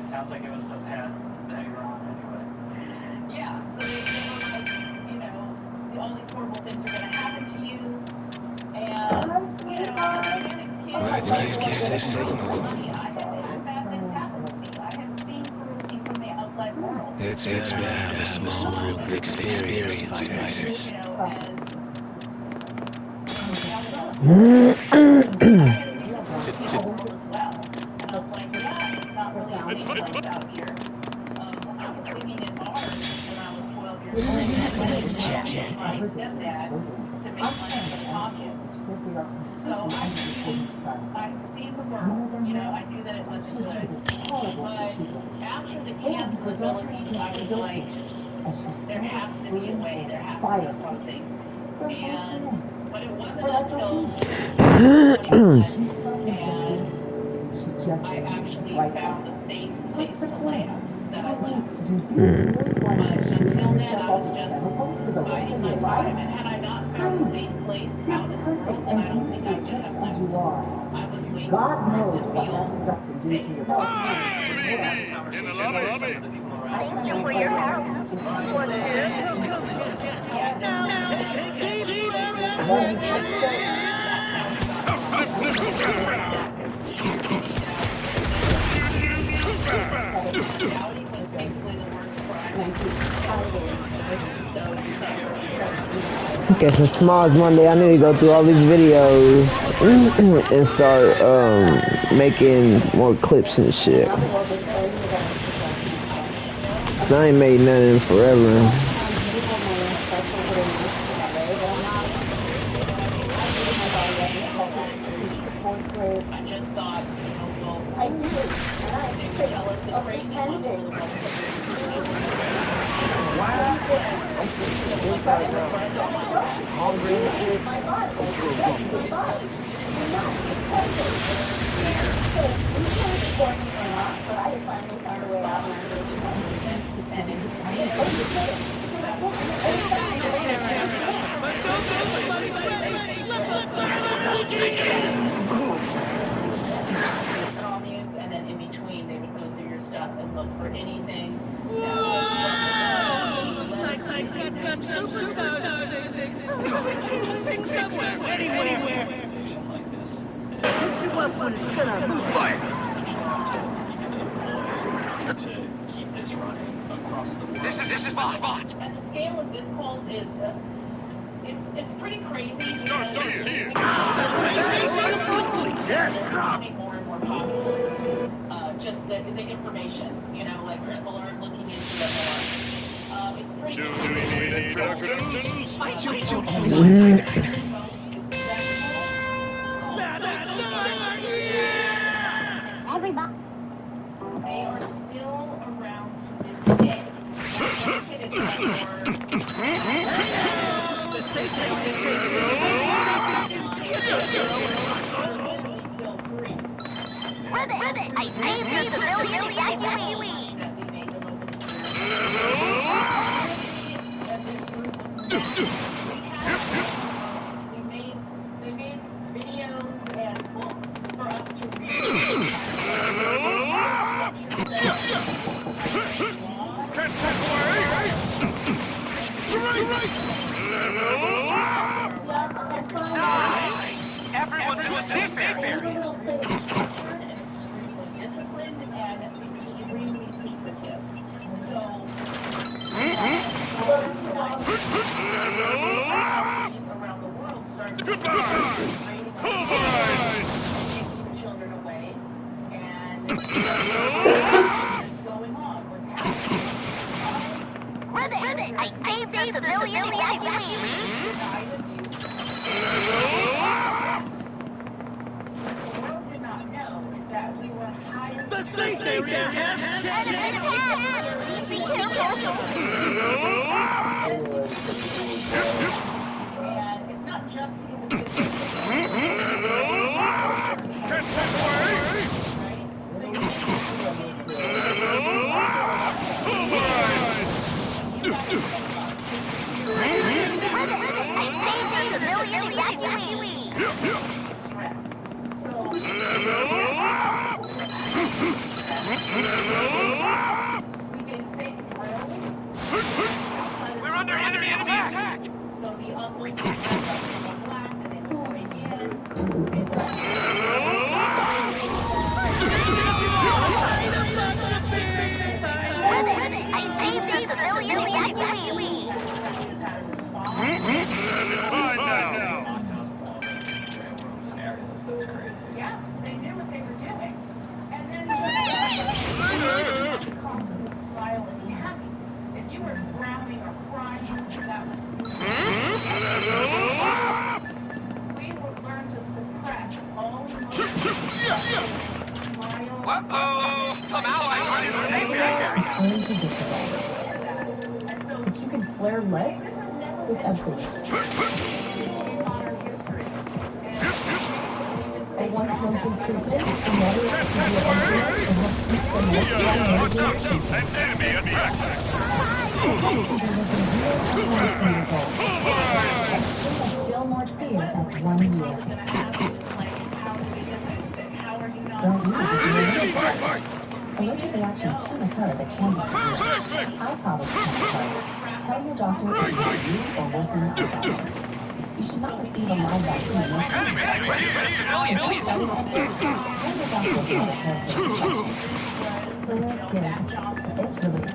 Sounds like it was the path that you were on anyway. Yeah, so they were like, you know, all these horrible things are going to happen to you. And, you know, Let's money. get I had bad things happen to me. I had seen cruelty from the outside world. It's better to have a small group of experienced fighters. You know, Let's have a nice chat. my stepdad to make money for the pockets. So I've seen the world, you know, I knew that it wasn't good. But after the camps in the Philippines, I was like, there has to be a way, there has to be something. But it wasn't until 21 and I actually found a safe place to land that I left. But until then, I was just biding my time, and had I not found a safe place out in the world, then I don't think I would have left. I was waiting for it to feel safe. In the lobby. Thank you for your help. Okay, since tomorrow's Monday, I need to go through all these videos and start making more clips and shit. Cause I ain't made nothing in forever. I just thought, you know, well, they would tell us the crazy ones were the ones that communes, and then in between they would go through your stuff and look for anything. Whoa! Looks like I got some superstars moving somewhere, anywhere. Let's see what one is gonna move by. To keep this running across the world. This is spot. And the scale of this cult is, it's pretty crazy. Starts here. Becoming more and more popular. Just the information, you know, like people are looking into it more. It's pretty Do we need introductions? My jokes don't always always land. land either. Everybody. They are still around to this day. The safe Still free. Ribbit, I saved the civilian evacuee. They made videos and books for us to read. Can't walk away! Nice! Everyone's to a seafarer! Disciplined and extremely secretive. So, around the world started taking the children away, and what's going on? What's happening? Ribbit, I saved the civilian evacuee. The safe area has Enemy attack! Be careful! And it's not just in the city. Can't walk away! I saved the civilian evacuee. We're under enemy attack! So the uncles are black and they were going in. I saved the civilian evacuee. It's fine now! That's crazy. Yeah, they knew what they were doing. And then constantly smile and be happy. If you were frowning or crying, that was we would learn to suppress all emotions. Uh-oh! Some allies are in the safe area! And so You can flare legs with emphasis. modern history. They once mentioned treatment and water to be Watch out! An enemy attack! Fillmore Pier at 1 year. Don't use it. Allergic reactions can occur that can be serious. Eye problems can occur. Tell your doctor if you or worsen eye problems. You should not receive a live vaccine. Enemy! Civilians! Serious skin. It's relief.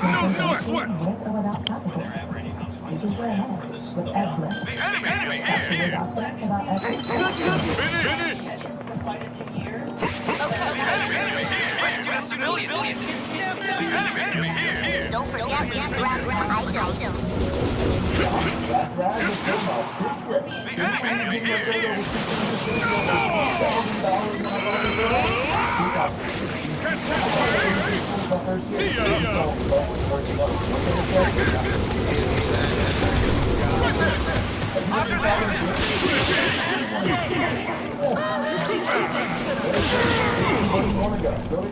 No sweat! With or without topicals. This is your head with Ebglyss. The enemy Talk to your doctor about Ebglyss. Finish! Rescue the civilian! The enemy here! Don't forget we grabbed some items. The enemy here! Can't walk away! See ya!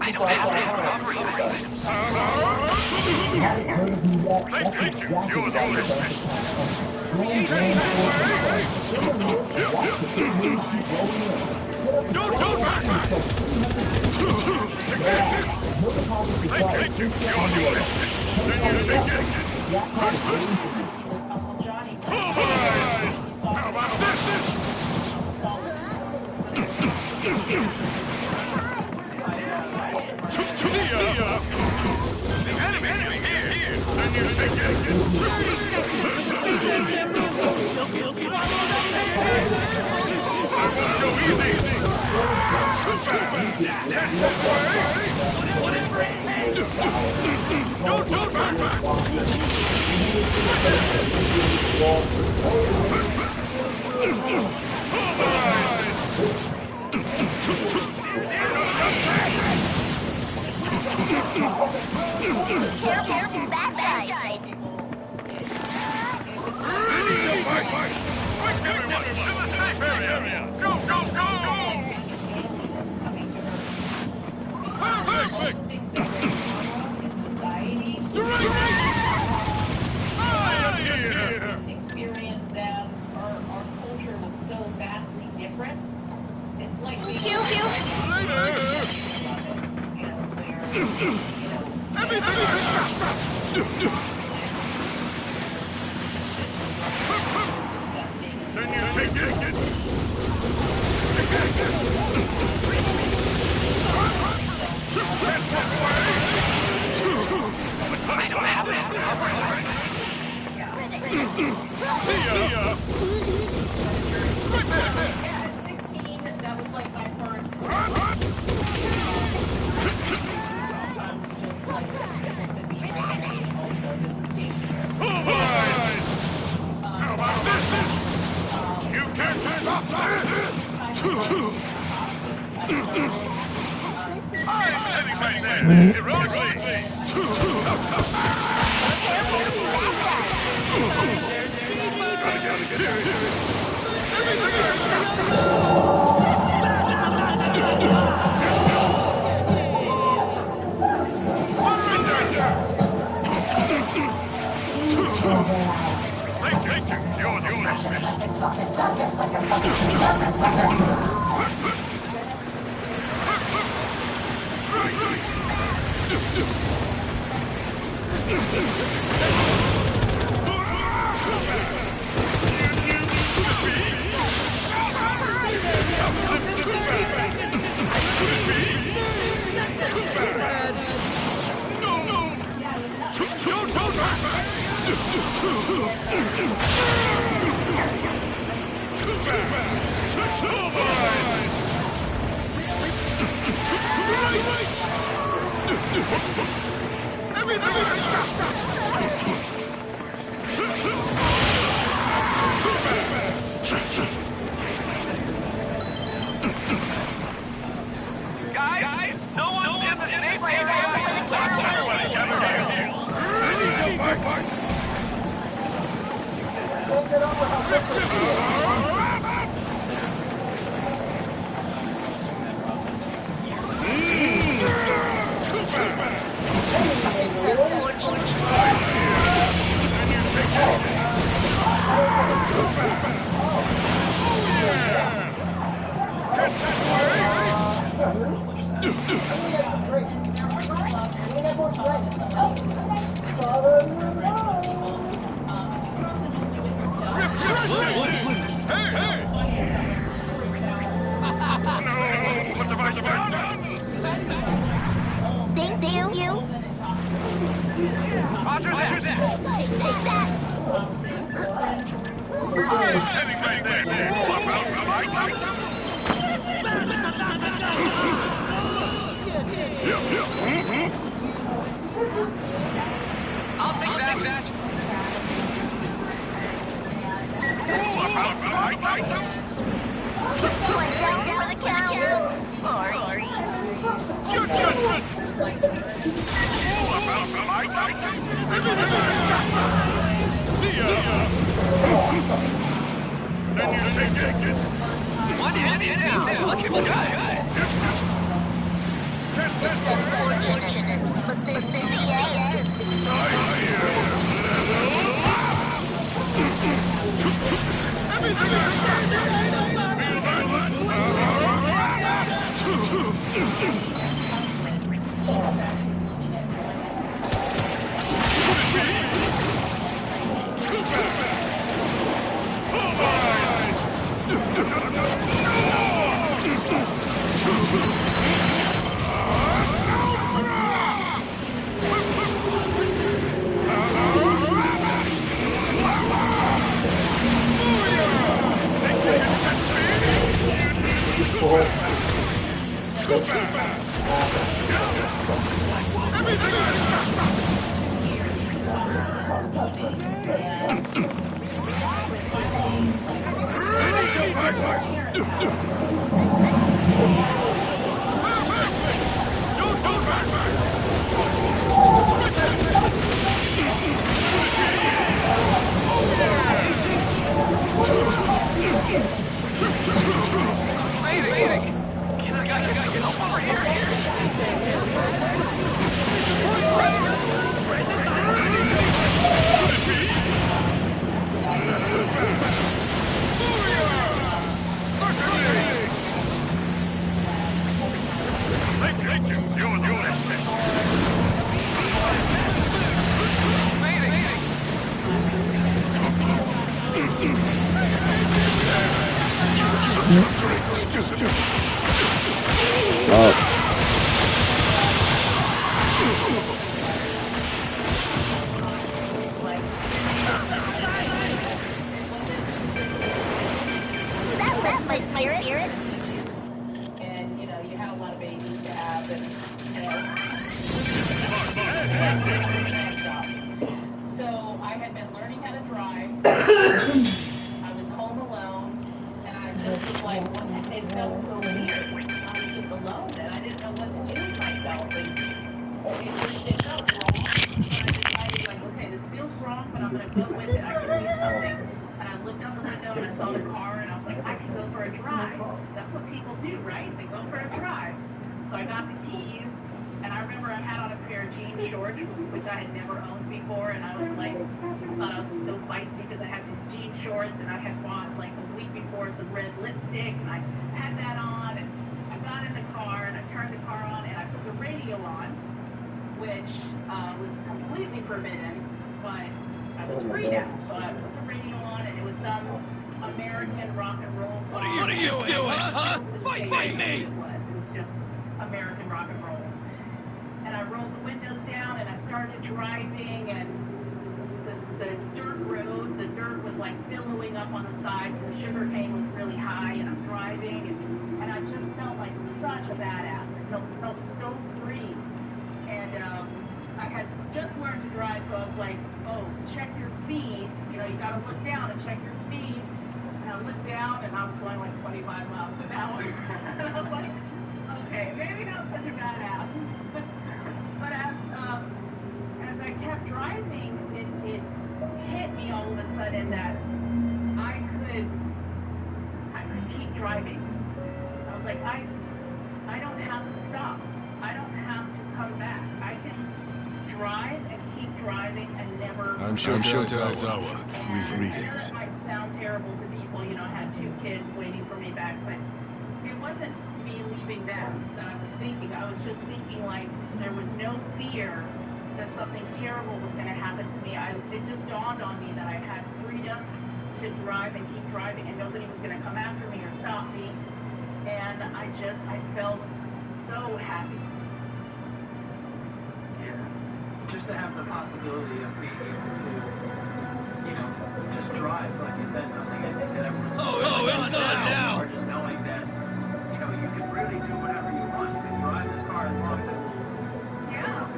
I don't have any recovery items. Thank you. You're the only Don't go back! You're yours. Then you take it. Pulverize! How about this? See ya! The enemy is here! Then you take it! I won't go easy! Whatever it takes! Don't turn back! Careful, bad guys. Quick, everyone! To the safe area! Go, go, go! Perfect! Strike! I am here! Experience that our culture was so vastly different. It's like being Later! Then you take it! I don't have that. See ya! Right there! At 16, that was like my first. I was just like, also, this is dangerous. Pulverize! How about this? You can't stop I'm heading right there, heroically! Thank you. You're Guys, no one's in the safe area. Everybody gather here. I need to fight. Thank you. Roger that. Take that. Heading right there. What about my title? I'll take that. What about my title? One down for the count. Sorry. What about my title? See ya. Then you take it. One enemy down. Looking good. It's unfortunate, but this is the end. That lifts my spirit. And, you know, you had a lot of babies to have, and, you know. So I had been learning how to drive. I was home alone, and I just was like, it felt so weird. I was just alone, and I didn't know what to do with myself. And it felt wrong, and I decided, like, okay, this feels wrong, but I'm going to go with it. I can do something. And I looked out the window and I saw the car and I was like, I can go for a drive. That's what people do, right? They go for a drive. So I got the keys, and I remember I had on a pair of jean shorts, which I had never owned before, and I was like, thought I was so feisty because I had these jean shorts, and I had bought like a week before some red lipstick, and I had that on, and I got in the car, and I turned the car on, and I put the radio on, which was completely forbidden, but I was free now. So I put the radio on, and it was some American rock and roll song. What are you doing, huh? Fight me! It was just American rock and roll. And I rolled the windows down, and I started driving, and the dirt road, the dirt was like billowing up on the sides, and the sugar cane was really high, and I'm driving, and I just felt like such a badass. I felt so free. And I had just learned to drive, so I was like, oh, check your speed. You know, you gotta look down and check your speed. And I looked down, and I was going like 25 miles an hour. And I was like, okay, maybe not such a badass. But as I kept driving, it hit me all of a sudden that I could keep driving. I was like, I don't have to stop. I don't have to come back. I can drive and keep driving and never... I'm Shota Aizawa. Greetings. It might sound terrible to people, you know, I had 2 kids waiting for me back, but it wasn't me leaving them that I was thinking. I was just thinking, like, there was no fear that something terrible was going to happen to me. It just dawned on me that I had freedom to drive and keep driving, and nobody was going to come after me or stop me. And I felt so happy. Just to have the possibility of being able to, you know, just drive, like you said, something I think that everyone... it's on now! Or just knowing that, you know, you can really do whatever you want. You can drive this car as long as it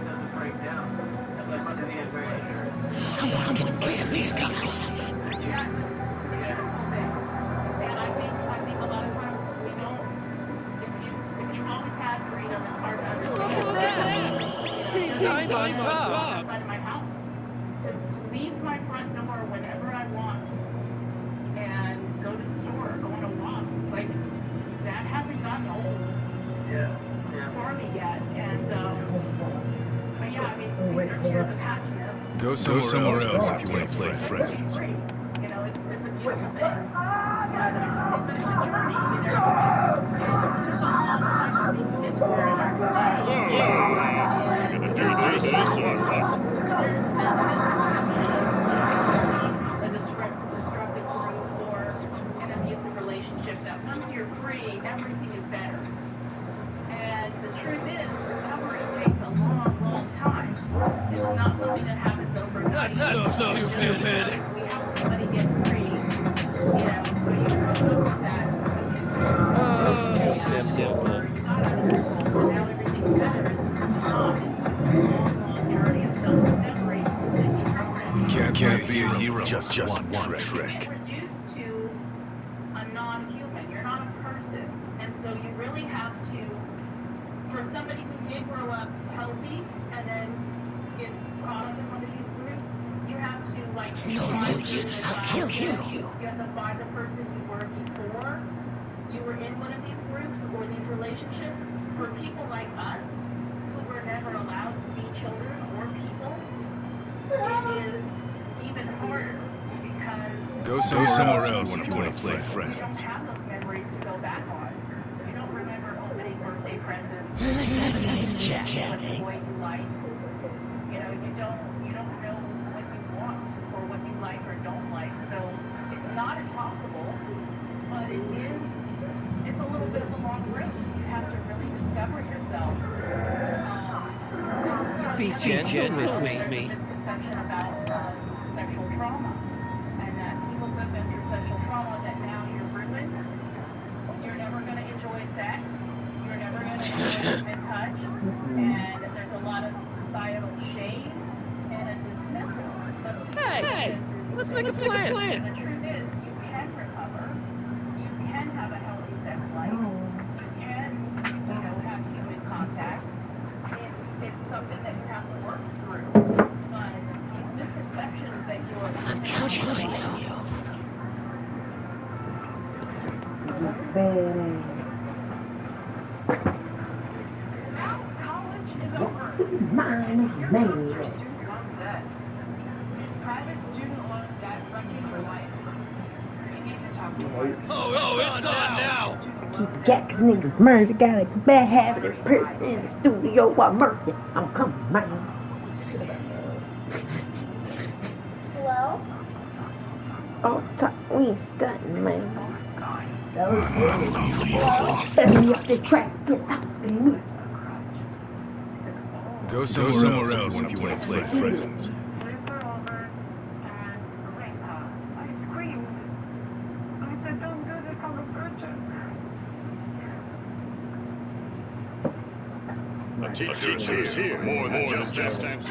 doesn't break down. And that's one of the advantages. Someone get rid of these guys. And I think a lot of times we don't, if you've always had freedom, it's hard to understand. Look at that! Time on top! Outside of my house to leave my front door whenever I want and go to the store, go on a walk. It's like that hasn't gotten old for me yet. And but yeah, I mean, these are tears of happiness. Go somewhere else if you want to play friends. You know, it's a beautiful thing. But it's a journey. You know, it took a long time for me to get to where I am today. Do this. There's a misconception of a destructive group or an abusive relationship that once you're free, everything is better. And the truth is, recovery takes a long, long time. It's not something that happens overnight. That's so stupid. We help somebody get free, you know, when you grow up with that abusive simple. Now everything's better. It's not. It's a long journey of self-discovery. You can't be a hero just one trick. You're reduced to a non-human. You're not a person. It's no use. I'll kill you. You have to find the person you were before you were in one of these groups or these relationships. For people like us, who were never allowed to be children or people, it is even harder because Go somewhere else if you want to play friends. you don't have those memories to go back on. You don't remember opening birthday presents. Let's have a nice chat. What boy you liked. You know, you don't know what you want or what you like or don't like. So it's not impossible, but it's a little bit of a long road. You have to really discover yourself. Be gentle with me. Misconception about sexual trauma, and that people who have been through sexual trauma, that now you're ruined. You're never going to enjoy sex. You're never going to enjoy intimate touch, and there's a lot of societal shame and a dismissal of people. Hey, let's make a plan. And the truth is, you can recover. You can have a healthy sex life. You can, have human contact. It's something that you have to work through. But these misconceptions that you're Counting on you. now college is over. Mine, You're man. not your student loan debt. Is private student loan debt wrecking your life? You need to talk to one. Oh, it's on now. Keep jacks niggas murder. Got a bad habit of person in the studio while murder. I'm coming, man. Hello? Oh, we ain't stunting, man. That was Better me up the track. Get that's for me. Go somewhere else if you want to play friends. I screamed. I said, don't do this, I'm a virgin. The teacher's here for more than just answers.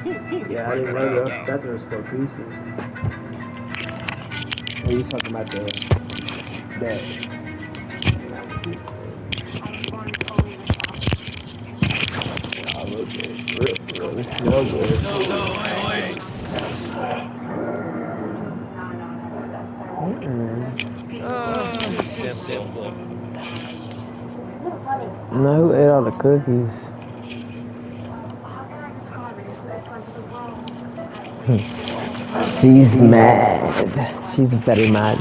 Yeah, I didn't know that. That was for pieces. Are you talking about that? I look Simple. No, who ate all the cookies? She's mad. She's very mad.